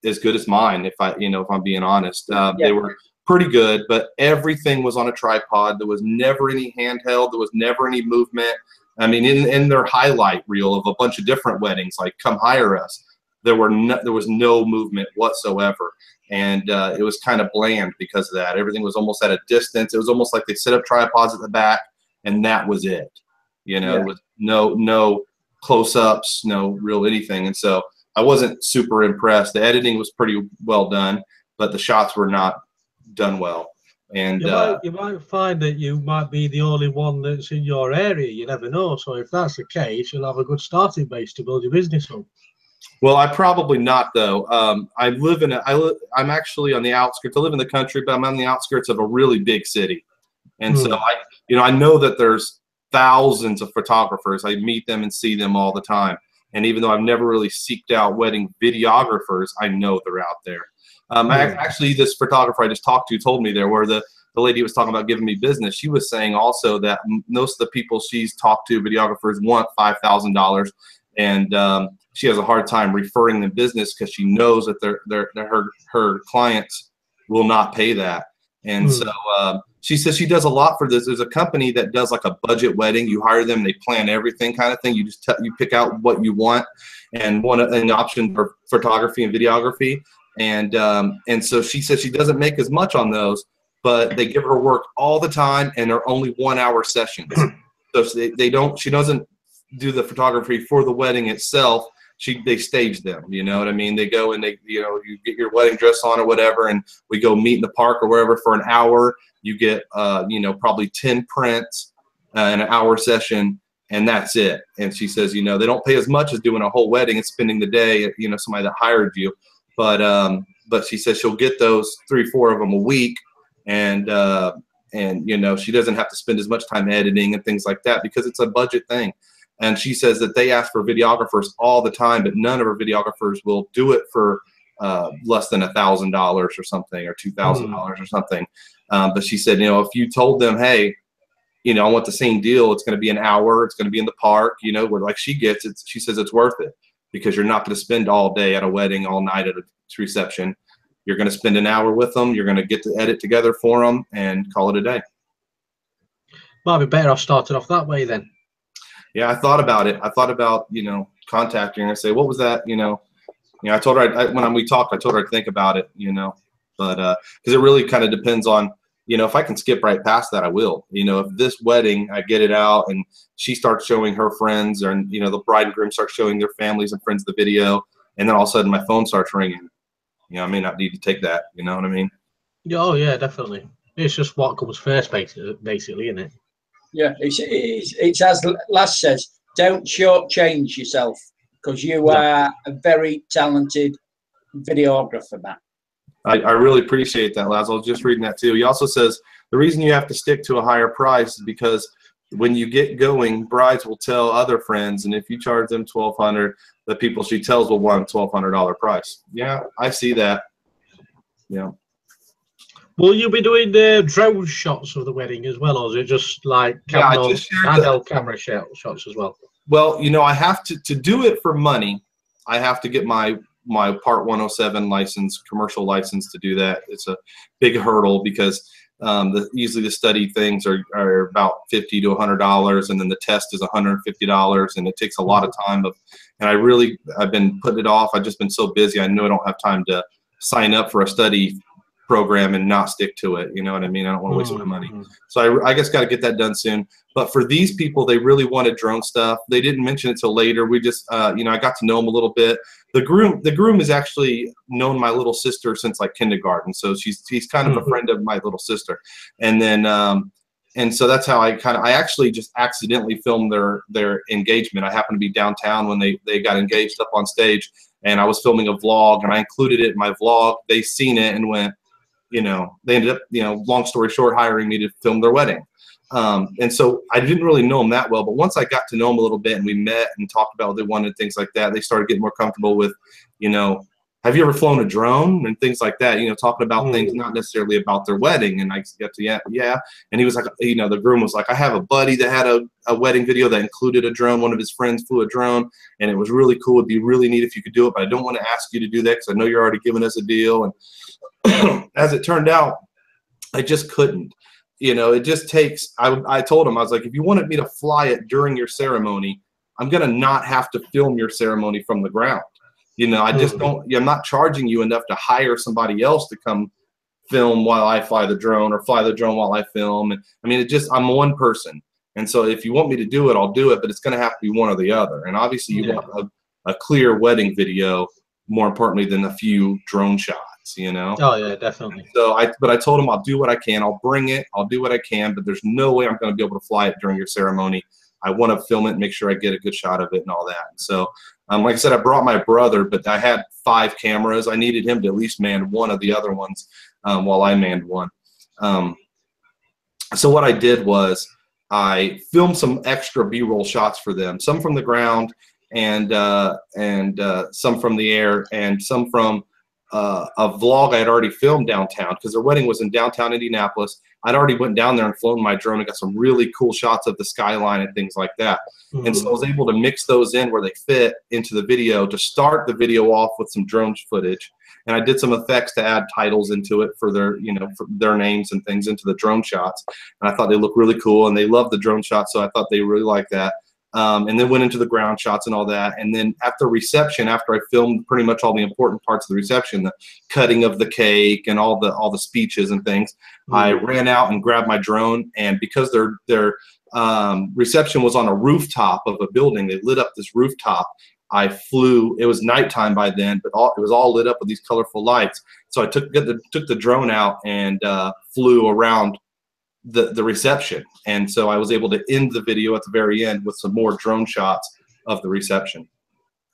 [SPEAKER 1] as good as mine, if I'm being honest. They were pretty good, but everything was on a tripod. There was never any handheld. There was never any movement. I mean, in their highlight reel of a bunch of different weddings, like "Come Hire Us," there was no movement whatsoever, and it was kind of bland because of that. Everything was almost at a distance. It was almost like they set up tripods at the back, and that was it. It was no close-ups, no real anything, and so I wasn't super impressed. The editing was pretty well done, but the shots were not done well. And
[SPEAKER 5] you might find that you might be the only one that's in your area. You never know. So if that's the case, you'll have a good starting base to build your business on.
[SPEAKER 1] Well, I probably not though. I'm actually on the outskirts. I live in the country, but I'm on the outskirts of a really big city, and so I know that there's thousands of photographers. I meet them and see them all the time. And even though I've never really seeked out wedding videographers, I know they're out there. Actually, this photographer I just talked to told me there, where the lady was talking about giving me business. She was saying also that most of the people she's talked to, videographers, want $5,000, and she has a hard time referring them business because she knows that her clients will not pay that. And so she says she does a lot for this. There's a company that does like a budget wedding. You hire them, they plan everything kind of thing. You just you pick out what you want, and an option for photography and videography. And so she says she doesn't make as much on those, but they give her work all the time, and they're only 1-hour sessions. So she doesn't do the photography for the wedding itself. They stage them, you know what I mean? They go and you get your wedding dress on or whatever, and we go meet in the park or wherever for an hour. You get, probably 10 prints in an hour session, and that's it. And she says, they don't pay as much as doing a whole wedding and spending the day, somebody that hired you. But she says she'll get those 3-4 of them a week, and she doesn't have to spend as much time editing and things like that because it's a budget thing. And she says that they ask for videographers all the time, but none of her videographers will do it for less than $1,000 or something, or $2,000 or something. But she said, if you told them, hey, I want the same deal, it's going to be an hour, it's going to be in the park, where like she gets it, she says it's worth it, because you're not going to spend all day at a wedding, all night at a reception. You're going to spend an hour with them. You're going to get to edit together for them and call it a day.
[SPEAKER 5] Might be better off starting off that way then.
[SPEAKER 1] Yeah, I thought about it. I thought about, contacting her and say, what was that? I told her, when we talked, I told her to think about it, but because it really kind of depends on, if I can skip right past that, I will. If this wedding, I get it out and she starts showing her friends, or, the bride and groom start showing their families and friends the video, and then all of a sudden my phone starts ringing, I may not need to take that. You know what I mean?
[SPEAKER 5] Oh, yeah, definitely. It's just what comes first, basically, isn't it?
[SPEAKER 3] Yeah, it's as Lass says, don't shortchange yourself, because you are a very talented videographer, Matt.
[SPEAKER 1] I really appreciate that, Laz. I was just reading that too. He also says the reason you have to stick to a higher price is because when you get going, brides will tell other friends, and if you charge them $1,200, the people she tells will want a $1,200 price. Yeah, I see that. Yeah.
[SPEAKER 5] Will you be doing the drone shots of the wedding as well, or is it just like handheld camera shots as well?
[SPEAKER 1] Well, I have to do it for money. I have to get my Part 107 license, commercial license, to do that. It's a big hurdle because usually the study things are about $50 to $100, and then the test is $150, and it takes a lot of time. And I've been putting it off. I've just been so busy. I know I don't have time to sign up for a study program and not stick to it. You know what I mean? I don't want to waste my money. So I guess got to get that done soon. But for these people, they really wanted drone stuff. They didn't mention it till later. We just, I got to know them a little bit. The groom has actually known my little sister since like kindergarten. So he's kind of a friend of my little sister. And then, and so that's how I actually just accidentally filmed their engagement. I happened to be downtown when they got engaged up on stage, and I was filming a vlog, and I included it in my vlog. They seen it and went, they ended up, long story short, hiring me to film their wedding. And so I didn't really know them that well, but once I got to know them a little bit and we met and talked about what they wanted, things like that, they started getting more comfortable with, have you ever flown a drone and things like that? You know, talking about things not necessarily about their wedding. And I get to yeah. And he was like, you know, the groom was like, I have a buddy that had a wedding video that included a drone. One of his friends flew a drone, and it was really cool. It'd be really neat if you could do it, but I don't want to ask you to do that because I know you're already giving us a deal. And as it turned out, I just couldn't. You know, it just takes. I told him, I was like, if you wanted me to fly it during your ceremony, I'm gonna not have to film your ceremony from the ground. You know, I just don't. I'm not charging you enough to hire somebody else to come film while I fly the drone, or fly the drone while I film. And I mean, I'm one person, and so if you want me to do it, I'll do it. But it's gonna have to be one or the other. And obviously, you want a clear wedding video more importantly than a few drone shots. You know.
[SPEAKER 5] Oh yeah, definitely.
[SPEAKER 1] So but I told him I'll do what I can. I'll bring it. I'll do what I can. But there's no way I'm going to be able to fly it during your ceremony. I want to film it and make sure I get a good shot of it and all that. And so, like I said, I brought my brother, but I had 5 cameras. I needed him to at least man one of the other ones while I manned one. So what I did was I filmed some extra B-roll shots for them, some from the ground and some from the air, and some from a vlog I had already filmed downtown, because their wedding was in downtown Indianapolis. I'd already went down there and flown my drone and got some really cool shots of the skyline and things like that. And so I was able to mix those in where they fit into the video to start the video off with some drone footage. And I did some effects to add titles into it for their, you know, for their names and things into the drone shots. And I thought they looked really cool, and they loved the drone shots, so I thought they really liked that. And then went into the ground shots and all that. And then at the reception, after I filmed pretty much all the important parts of the reception, the cutting of the cake and all the speeches and things, I ran out and grabbed my drone. And because their reception was on a rooftop of a building, they lit up this rooftop. I flew. It was nighttime by then, but it was all lit up with these colorful lights. So I took the drone out and flew around the reception, and so I was able to end the video at the very end with some more drone shots of the reception.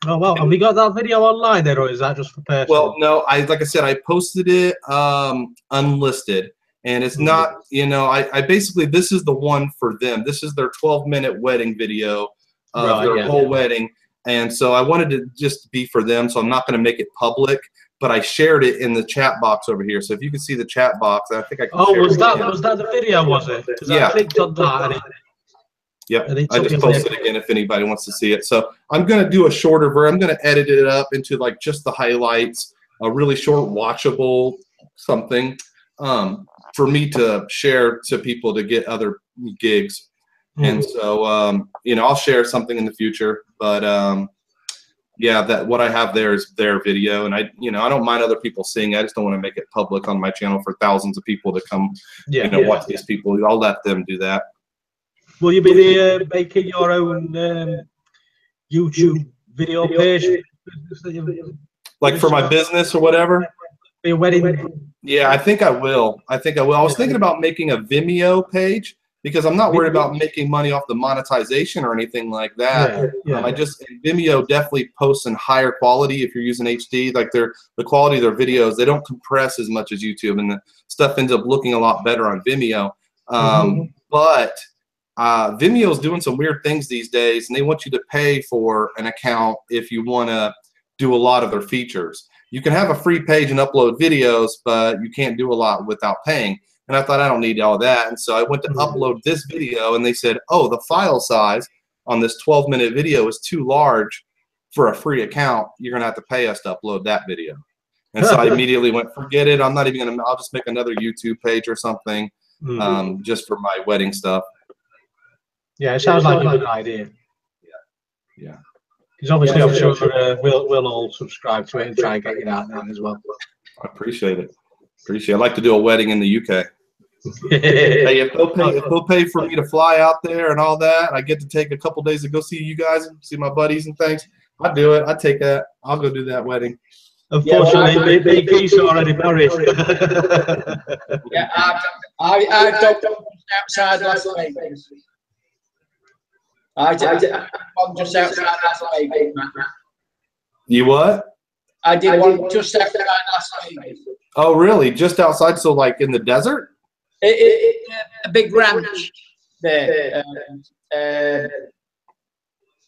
[SPEAKER 5] Oh well, have you got that video online there, or is that just for personal?
[SPEAKER 1] Well, no, like I said, I posted it unlisted, and it's not, you know, I basically, this is the one for them. This is their 12-minute wedding video of their whole wedding, and so I wanted to just be for them, so I'm not going to make it public. But I shared it in the chat box over here. So if you can see the chat box, I think I can share
[SPEAKER 5] was that the video, was it?
[SPEAKER 1] Yeah.
[SPEAKER 5] I clicked on that.
[SPEAKER 1] I just posted it again if anybody wants to see it. So I'm going to do a shorter version. I'm going to edit it up into like just the highlights, a really short, watchable something for me to share to people to get other gigs. And so, you know, I'll share something in the future, but yeah, that what I have there is their video, and I don't mind other people seeing. I just don't want to make it public on my channel for thousands of people to come, watch these people. I'll let them do that.
[SPEAKER 5] Will you be making your own YouTube video page?
[SPEAKER 1] Like for my business or whatever?
[SPEAKER 5] For your wedding?
[SPEAKER 1] Yeah, I think I will. I was thinking about making a Vimeo page, because I'm not worried about making money off the monetization or anything like that. Vimeo definitely posts in higher quality if you're using HD. Like the quality of their videos, they don't compress as much as YouTube, and the stuff ends up looking a lot better on Vimeo. But Vimeo is doing some weird things these days, and they want you to pay for an account if you want to do a lot of their features. You can have a free page and upload videos, but you can't do a lot without paying. And I thought, I don't need all that. And so I went to upload this video, and they said, oh, the file size on this 12-minute video is too large for a free account. You're going to have to pay us to upload that video. And so I immediately went, forget it. I'm not even going to, I'll just make another YouTube page or something just for my wedding stuff.
[SPEAKER 5] Yeah, it sounds like a good idea.
[SPEAKER 1] Yeah.
[SPEAKER 5] Because obviously, I'm sure we'll all subscribe to it and try and get it out there as well.
[SPEAKER 1] I appreciate it. I'd like to do a wedding in the UK. Hey, if they'll pay for me to fly out there and all that, I get to take a couple days to go see you guys and see my buddies and things, I'd do it. I'd take that. I'll go do that wedding.
[SPEAKER 5] Unfortunately, Big Geese are already married.
[SPEAKER 3] Yeah, I've done outside Las Vegas. I did one just outside Las Vegas.
[SPEAKER 1] You what?
[SPEAKER 3] I did one just outside Las Vegas.
[SPEAKER 1] Oh, really? Just outside? So, like in the desert?
[SPEAKER 3] A big ranch there.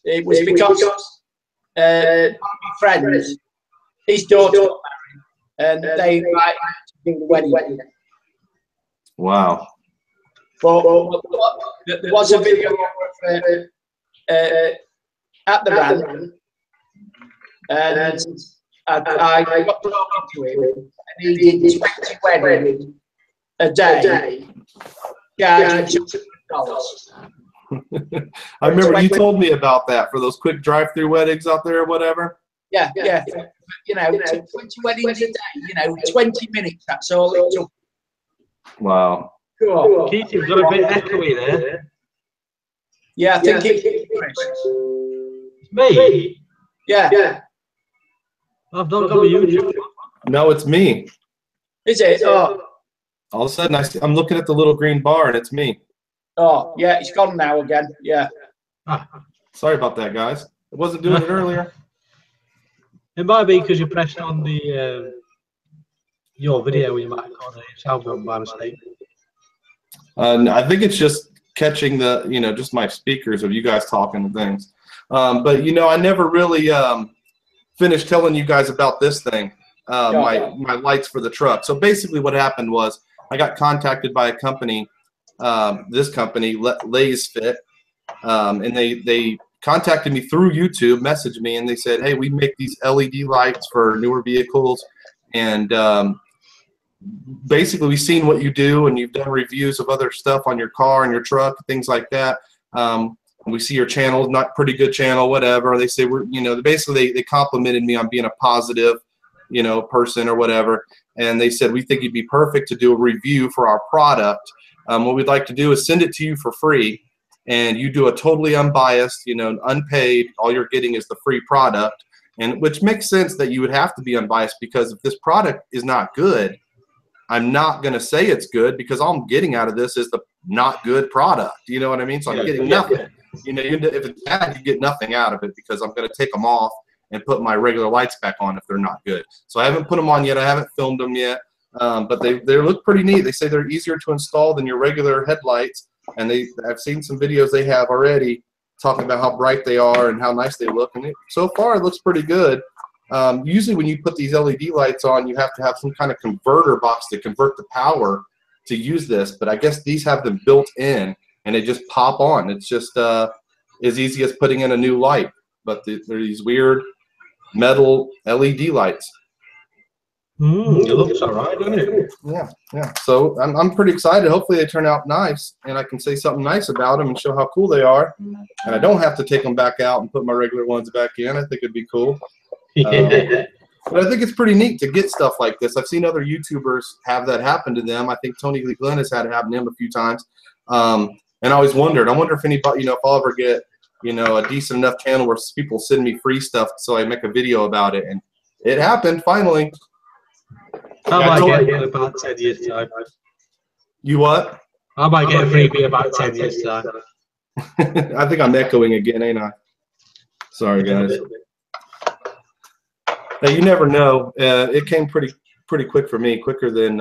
[SPEAKER 3] It was because my friends his daughter got married, and they invited him to do the wedding.
[SPEAKER 1] Wow.
[SPEAKER 3] But there was a videographer at the run, and I got talking to him, and he did 20 weddings a day, charging $200.
[SPEAKER 1] I remember you told me about that for those quick drive-through weddings out there or whatever.
[SPEAKER 3] Yeah. You know, 20 weddings a day, you know, 20 minutes, that's all it took.
[SPEAKER 1] Wow.
[SPEAKER 3] Cool.
[SPEAKER 5] Keith, you've got a bit echoey there.
[SPEAKER 3] Yeah, I think it's
[SPEAKER 5] Me?
[SPEAKER 3] Yeah.
[SPEAKER 5] I've not got a YouTube.
[SPEAKER 1] No, it's me.
[SPEAKER 3] Is it? Oh,
[SPEAKER 1] All of a sudden, I'm looking at the little green bar, and it's me.
[SPEAKER 3] yeah, it's gone now again. Yeah.
[SPEAKER 1] Sorry about that, guys. I wasn't doing it earlier.
[SPEAKER 5] It might be because you pressed on the your video when you might have got the sound button by mistake.
[SPEAKER 1] I think it's just catching the, just my speakers of you guys talking and things. But, I never really finished telling you guys about this thing, my lights for the truck. So basically what happened was I got contacted by a company, this company, Lay's Fit, and they contacted me through YouTube, messaged me, and they said, hey, we make these LED lights for newer vehicles, and basically we've seen what you do, and you've done reviews of other stuff on your car and your truck, things like that. We see your channel, not pretty good channel, whatever. They say basically they complimented me on being a positive, person or whatever, and they said we think you'd be perfect to do a review for our product. What we'd like to do is send it to you for free, and you do a totally unbiased, unpaid. All you're getting is the free product, and which makes sense that you would have to be unbiased, because if this product is not good, I'm not going to say it's good, because all I'm getting out of this is the not good product. You know what I mean? So I'm getting nothing. If it's bad, you get nothing out of it, because I'm going to take them off and put my regular lights back on if they're not good. So I haven't put them on yet. I haven't filmed them yet, but they look pretty neat. They say they're easier to install than your regular headlights, and I've seen some videos they have already talking about how bright they are and how nice they look, and so far it looks pretty good. Usually when you put these LED lights on, you have to have some kind of converter box to convert the power to use this, but I guess these have them built in, and they just pop on. It's just as easy as putting in a new light, but they're these weird metal LED lights.
[SPEAKER 5] It looks all right, doesn't it?
[SPEAKER 1] Yeah. So I'm pretty excited. Hopefully they turn out nice, and I can say something nice about them and show how cool they are, and I don't have to take them back out and put my regular ones back in. I think it'd be cool. But I think it's pretty neat to get stuff like this. I've seen other YouTubers have that happen to them. I think Tony Lee Glenn has had it happen to him a few times. And I always wondered, I wonder if anybody, if I'll ever get, a decent enough channel where people send me free stuff so I make a video about it. And it happened finally.
[SPEAKER 5] I might get it about 10 years time.
[SPEAKER 1] You what?
[SPEAKER 5] I might get a freebie about 10 years time.
[SPEAKER 1] I think I'm echoing again, ain't I? Sorry, guys. Now, you never know. It came pretty quick for me, quicker than.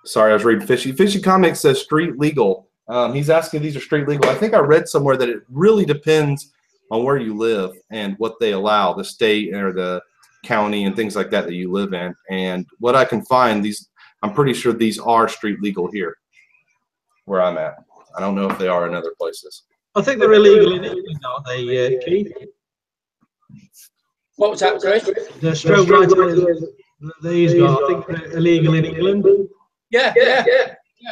[SPEAKER 1] Sorry, I was reading Fishy. Fishy Comics says street legal. He's asking if these are street legal. I think I read somewhere that it really depends on where you live and what they allow, the state or the county and things like that you live in. And what I can find, I'm pretty sure these are street legal here, where I'm at. I don't know if they are in other places.
[SPEAKER 5] I think they're illegal in England, aren't they, Keith?
[SPEAKER 3] What was that, Chris?
[SPEAKER 5] The strobe lights that he's got, I think they're illegal in England.
[SPEAKER 3] Yeah,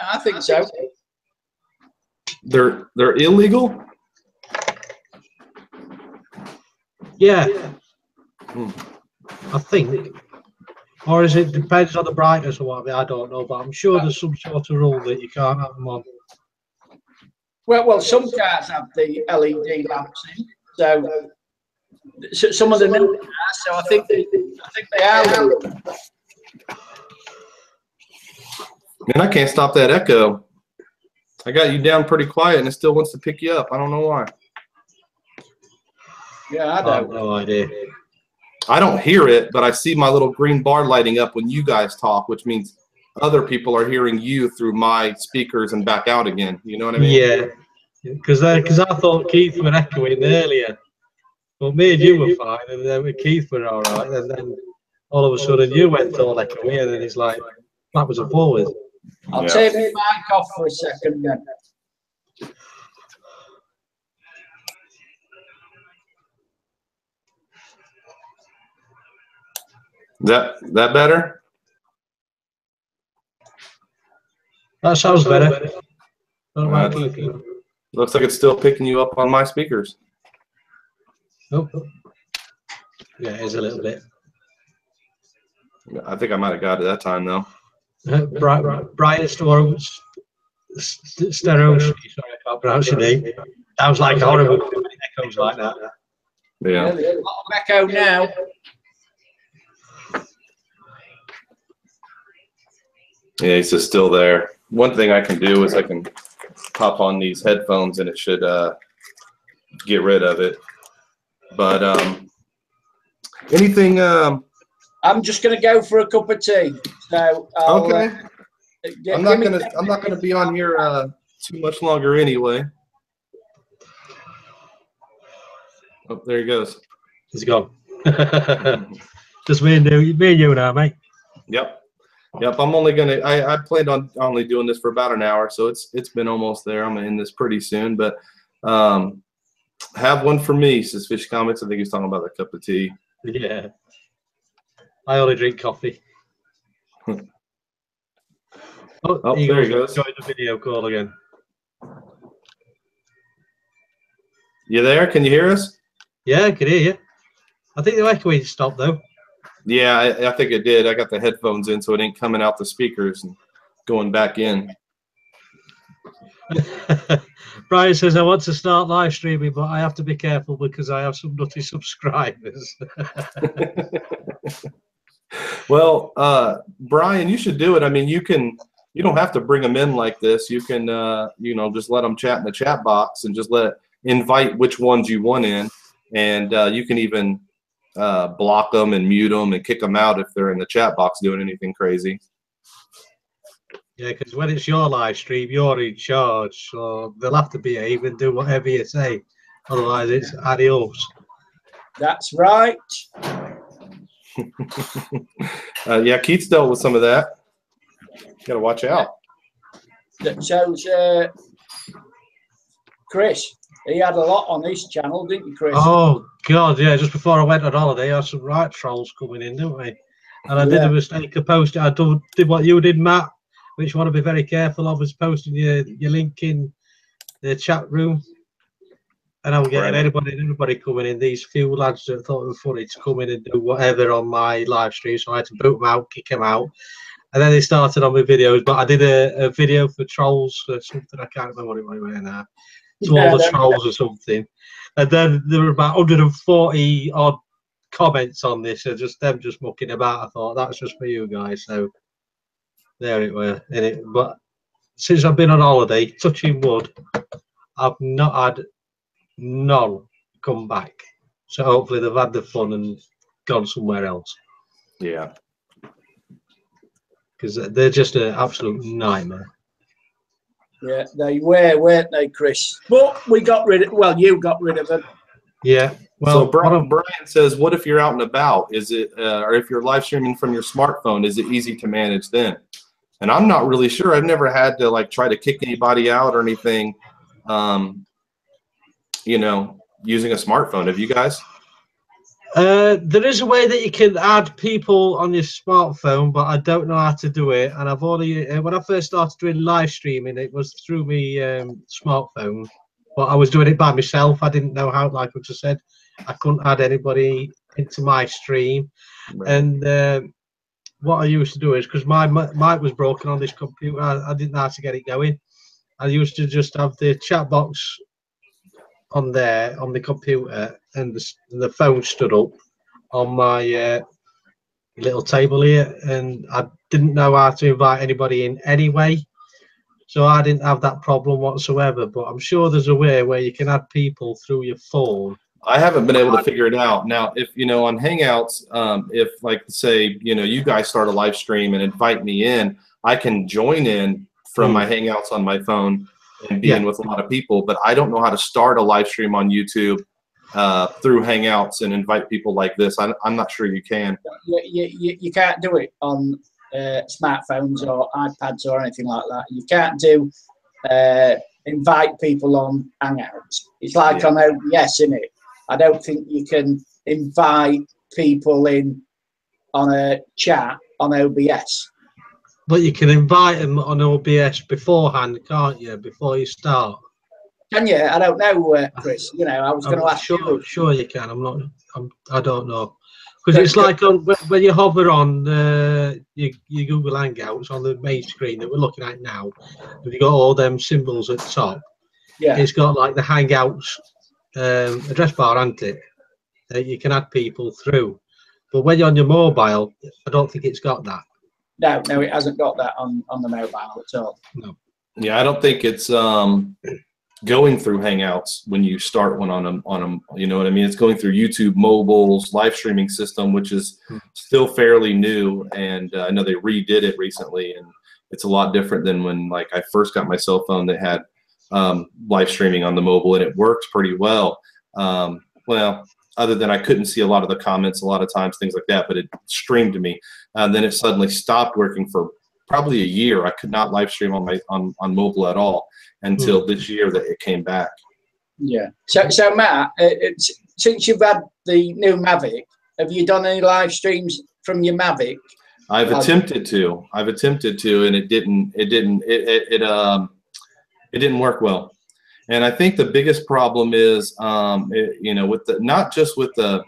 [SPEAKER 3] I think so.
[SPEAKER 1] They're illegal?
[SPEAKER 5] Yeah. I think. Or is it depends on the brightness or what? I don't know, but I'm sure there's some sort of rule that you can't have them on.
[SPEAKER 3] Well, some cars have the LED lamps in, so some of the new cars. So I think they are.
[SPEAKER 1] Man, I can't stop that echo. I got you down pretty quiet, and it still wants to pick you up. I don't know why.
[SPEAKER 3] Yeah, I don't.
[SPEAKER 5] I have no idea.
[SPEAKER 1] I don't hear it, but I see my little green bar lighting up when you guys talk, which means other people are hearing you through my speakers and back out again. You know what I mean?
[SPEAKER 5] Yeah, because I thought Keith was echoing earlier. But me and you were fine, and then with Keith were all right, and then all of a sudden you went all echoey, and then it's like backwards and forwards.
[SPEAKER 3] I'll
[SPEAKER 1] Yeah.
[SPEAKER 3] take my mic off for a second then.
[SPEAKER 1] Is that better?
[SPEAKER 5] That sounds better. Don't
[SPEAKER 1] Right.
[SPEAKER 5] mind Keith.
[SPEAKER 1] Looks like it's still picking you up on my speakers.
[SPEAKER 5] Oh. Yeah, it is a little bit.
[SPEAKER 1] I think I might have got it that time though.
[SPEAKER 5] Brian Storm, Stereo. Sorry, I can't pronounce your name. Sounds like horrible. It echoes like that.
[SPEAKER 1] Yeah.
[SPEAKER 3] There's a lot of echo now.
[SPEAKER 1] Yeah, he's just still there. One thing I can do is I can pop on these headphones and it should get rid of it. But anything?
[SPEAKER 3] I'm just going to go for a cup of tea. So I'll,
[SPEAKER 1] Okay. I'm
[SPEAKER 3] give
[SPEAKER 1] not gonna be on here too much longer anyway. Oh, there he goes.
[SPEAKER 5] He's gone. Just me and you now, mate.
[SPEAKER 1] Yep. I'm only gonna. I planned on only doing this for about an hour, so it's been almost there. I'm gonna end this pretty soon, but have one for me, says Fish Comics. I think he's talking about a cup of tea.
[SPEAKER 5] Yeah. I only drink coffee.
[SPEAKER 1] Oh, there he goes.
[SPEAKER 5] Join the video call again.
[SPEAKER 1] You there? Can you hear us?
[SPEAKER 5] Yeah, I can hear you. I think the echoing stopped though.
[SPEAKER 1] Yeah, I think it did. I got the headphones in, so it ain't coming out the speakers and going back in.
[SPEAKER 5] Brian says, I want to start live streaming, but I have to be careful because I have some nutty subscribers.
[SPEAKER 1] Well, Brian, you should do it. I mean, you don't have to bring them in like this. You can, just let them chat in the chat box and just invite which ones you want in. And you can even block them and mute them and kick them out if they're in the chat box doing anything crazy.
[SPEAKER 5] Yeah, because when it's your live stream, you're in charge, so they'll have to behave and do whatever you say. Otherwise, it's adios.
[SPEAKER 3] That's right.
[SPEAKER 1] Yeah, Keith's dealt with some of that. Got to watch out.
[SPEAKER 3] So, Chris, he had a lot on his channel, didn't you, Chris?
[SPEAKER 5] Oh, God, yeah. Just before I went on holiday, I had some right trolls coming in, didn't we? And I did a mistake of posting. I did what you did, Matt, which you want to be very careful of, is posting your link in the chat room. And I was getting everybody coming in. These few lads that thought it was funny to come in and do whatever on my live stream. So I had to boot them out, kick them out. And then they started on my videos. But I did a video for trolls or something. I can't remember what it was now. All the trolls or something. And then there were about 140 odd comments on this. So just them just mucking about. I thought that's just for you guys. So there it were. But since I've been on holiday, touching wood, I've not had none come back. So hopefully they've had the fun and gone somewhere else.
[SPEAKER 1] Yeah.
[SPEAKER 5] Because they're just an absolute nightmare.
[SPEAKER 3] Yeah, they were, weren't they, Chris? But we got rid of, well, you got rid of them.
[SPEAKER 5] Yeah. Well,
[SPEAKER 1] so Brian says, what if you're out and about? Is it, or if you're live streaming from your smartphone, is it easy to manage then? And I'm not really sure. I've never had to like try to kick anybody out or anything, using a smartphone. Have you guys?
[SPEAKER 5] There is a way that you can add people on your smartphone, but I don't know how to do it. And I've only, when I first started doing live streaming, it was through my smartphone, but I was doing it by myself. I didn't know how, like I just said, I couldn't add anybody into my stream. Right. And what I used to do is, because my mic was broken on this computer, I didn't know how to get it going. I used to just have the chat box on there on the computer, and the phone stood up on my little table here, and I didn't know how to invite anybody in anyway, so I didn't have that problem whatsoever. But I'm sure there's a way where you can add people through your phone.
[SPEAKER 1] I haven't been able to figure it out. Now, if on Hangouts, if like say you guys start a live stream and invite me in, I can join in from my Hangouts on my phone and be in with a lot of people, but I don't know how to start a live stream on YouTube through Hangouts and invite people like this. I'm not sure you can.
[SPEAKER 3] You can't do it on smartphones or iPads or anything like that. You can't do invite people on Hangouts. It's like on OBS, isn't it? I don't think you can invite people in on a chat on OBS.
[SPEAKER 5] But you can invite them on OBS beforehand, can't you? Before you start.
[SPEAKER 3] Can you? I don't know, Chris. You know, I was going to ask you.
[SPEAKER 5] Sure you can. I don't know. Because it's like when you hover on your Google Hangouts on the main screen that we're looking at now, have you got all them symbols at the top?
[SPEAKER 3] Yeah.
[SPEAKER 5] It's got like the Hangouts address bar, hasn't it? You can add people through. But when you're on your mobile, I don't think it's got that.
[SPEAKER 3] No, it hasn't got that on the mobile at all.
[SPEAKER 5] No.
[SPEAKER 1] Yeah, I don't think it's going through Hangouts when you start one on them. You know what I mean? It's going through YouTube Mobile's live streaming system, which is still fairly new, and I know they redid it recently, and it's a lot different than when like I first got my cell phone that had live streaming on the mobile, and it worked pretty well. Well, other than I couldn't see a lot of the comments a lot of times, things like that, but it streamed to me. Then it suddenly stopped working for probably a year. I could not live stream on mobile at all until this year that it came back.
[SPEAKER 3] Yeah. So Matt, since you've had the new Mavic, have you done any live streams from your Mavic?
[SPEAKER 1] I've attempted to, and it didn't work well. And I think the biggest problem is, you know, with the not just with the,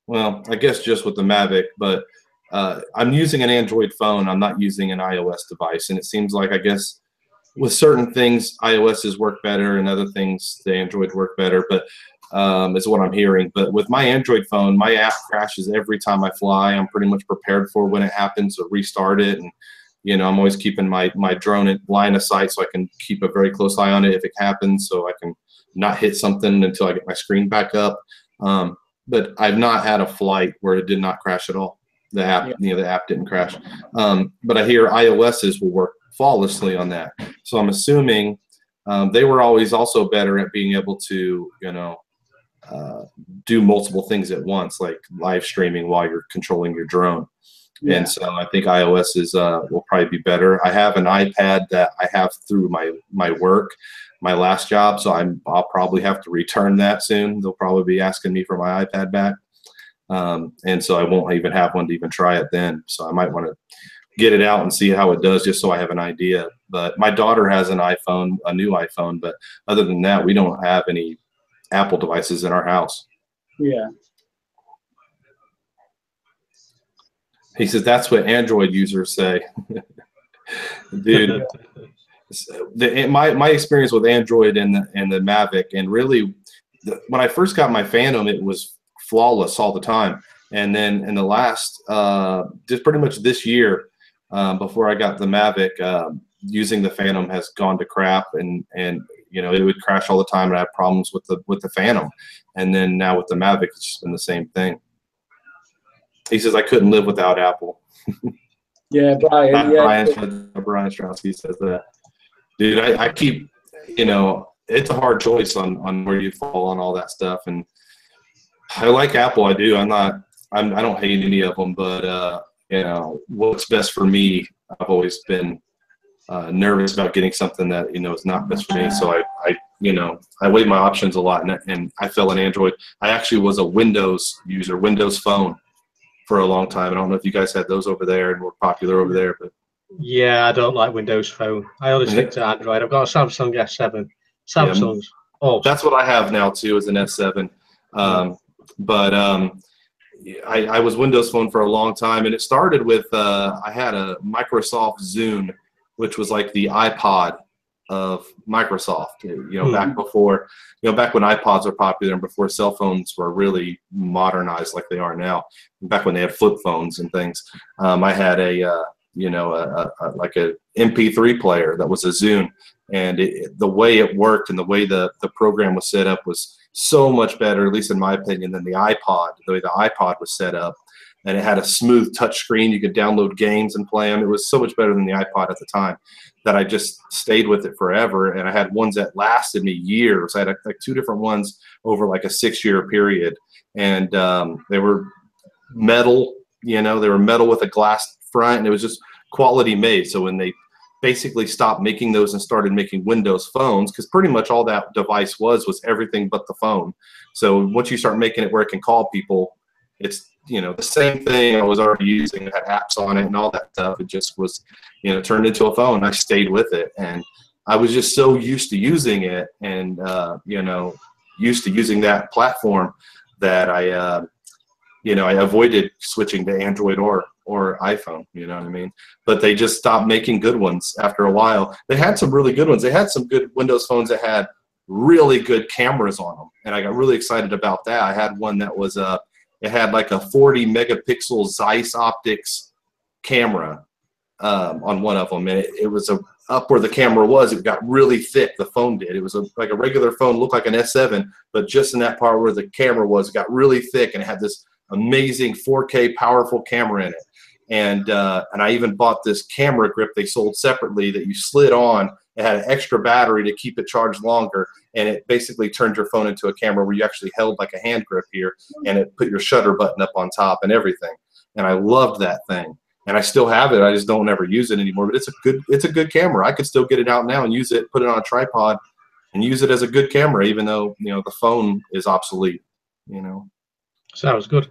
[SPEAKER 1] well, I guess just with the Mavic, but I'm using an Android phone. I'm not using an iOS device, and it seems like I guess with certain things iOS's work better, and other things the Android work better. But is what I'm hearing. But with my Android phone, my app crashes every time I fly. I'm pretty much prepared for when it happens to restart it, and you know, I'm always keeping my drone in line of sight so I can keep a very close eye on it if it happens, so I can not hit something until I get my screen back up. But I've not had a flight where it did not crash at all. The app, you know, the app didn't crash. But I hear iOS's will work flawlessly on that. So I'm assuming they were always also better at being able to, you know, do multiple things at once, like live streaming while you're controlling your drone. Yeah. And so I think iOS is will probably be better. I have an iPad that I have through my work, my last job, so I'll probably have to return that soon. They'll probably be asking me for my iPad back, and so I won't even have one to even try it then. So I might want to get it out and see how it does, just so I have an idea. But my daughter has an iPhone, a new iPhone, but other than that, we don't have any Apple devices in our house.
[SPEAKER 3] Yeah.
[SPEAKER 1] He says that's what Android users say. Dude, my experience with Android and the Mavic, and really when I first got my Phantom, it was flawless all the time. And then in the last, just pretty much this year, before I got the Mavic, using the Phantom has gone to crap, and you know, it would crash all the time, and I had problems with the Phantom. And then now with the Mavic, it's just been the same thing. He says I couldn't live without Apple.
[SPEAKER 3] Yeah, Brian.
[SPEAKER 1] Brian Strowski says that. Dude, I keep, you know, it's a hard choice on where you fall on all that stuff, and I like Apple. I do. I don't hate any of them, but you know, what's best for me, I've always been nervous about getting something that, you know, is not best for me. So I you know, I weigh my options a lot, and I fell in Android. I actually was a Windows user, Windows Phone, for a long time. I don't know if you guys had those over there and were popular over there, but
[SPEAKER 5] yeah, I don't like Windows Phone. I only stick to Android. I've got a Samsung S7. Samsung's. Yeah, oh,
[SPEAKER 1] that's what I have now too, is an S7. But I was Windows Phone for a long time, and it started with I had a Microsoft Zune, which was like the iPod of Microsoft. You know, back before, you know, back when iPods were popular and before cell phones were really modernized like they are now. Back when they had flip phones and things, I had a you know, like a MP3 player that was a Zune, and the way it worked and the way the program was set up was so much better, at least in my opinion, than the iPod. The way the iPod was set up, and it had a smooth touch screen. You could download games and play them. It was so much better than the iPod at the time that I just stayed with it forever. And I had ones that lasted me years. I had like 2 different ones over like a 6-year period, and they were metal. They were metal with a glass front, and it was just quality made. So when they basically stopped making those and started making Windows phones, because pretty much all that device was everything but the phone. So once you start making it where it can call people, it's the same thing I was already using. It had apps on it and all that stuff. It just was turned into a phone. I stayed with it, and I was just so used to using it, and used to using that platform that I avoided switching to Android or iPhone, you know what I mean? But they just stopped making good ones after a while. They had some really good ones. They had some good Windows phones that had really good cameras on them, and I got really excited about that. I had one that was it had like a 40 megapixel Zeiss optics camera on one of them, and it was up where the camera was, it got really thick. The phone did. It was like a regular phone, looked like an S7, but just in that part where the camera was, it got really thick, and it had this amazing 4K powerful camera in it. And I even bought this camera grip they sold separately that you slid on. It had an extra battery to keep it charged longer, and it basically turned your phone into a camera where you actually held like a hand grip here, and it put your shutter button up on top and everything. And I loved that thing, and I still have it. I just don't ever use it anymore. But it's a good camera. I could still get it out now and use it, put it on a tripod, and use it as a good camera, even though the phone is obsolete.
[SPEAKER 5] Sounds good.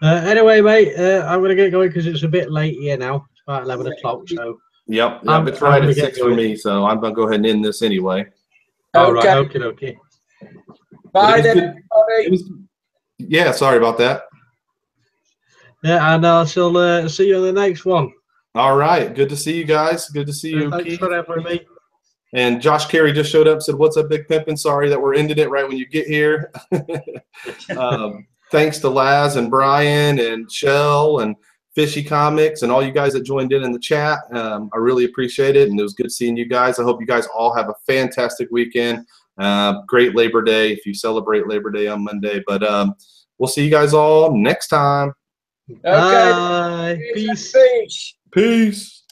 [SPEAKER 5] Anyway, mate, I'm going to get going because it's a bit late here now. It's about 11 o'clock, so.
[SPEAKER 1] Yep, it's right at 6 for me, so I'm going to go ahead and end this anyway.
[SPEAKER 5] All right, okay.
[SPEAKER 3] Bye then, everybody.
[SPEAKER 1] Yeah, sorry about that.
[SPEAKER 5] Yeah, and I shall see you on the next one.
[SPEAKER 1] All right, good to see you guys. Good to see you,
[SPEAKER 5] Thanks
[SPEAKER 1] Keith.
[SPEAKER 5] for having me.
[SPEAKER 1] And Josh Carey just showed up and said, "What's up, Big Pimpin'? Sorry that we're ending it right when you get here." Thanks to Laz and Brian and Shell and Fishy Comics and all you guys that joined in the chat. I really appreciate it, and it was good seeing you guys. I hope you guys all have a fantastic weekend. Great Labor Day if you celebrate Labor Day on Monday. But we'll see you guys all next time.
[SPEAKER 3] Okay.
[SPEAKER 5] Bye. Peace.
[SPEAKER 3] Peace.
[SPEAKER 1] Peace.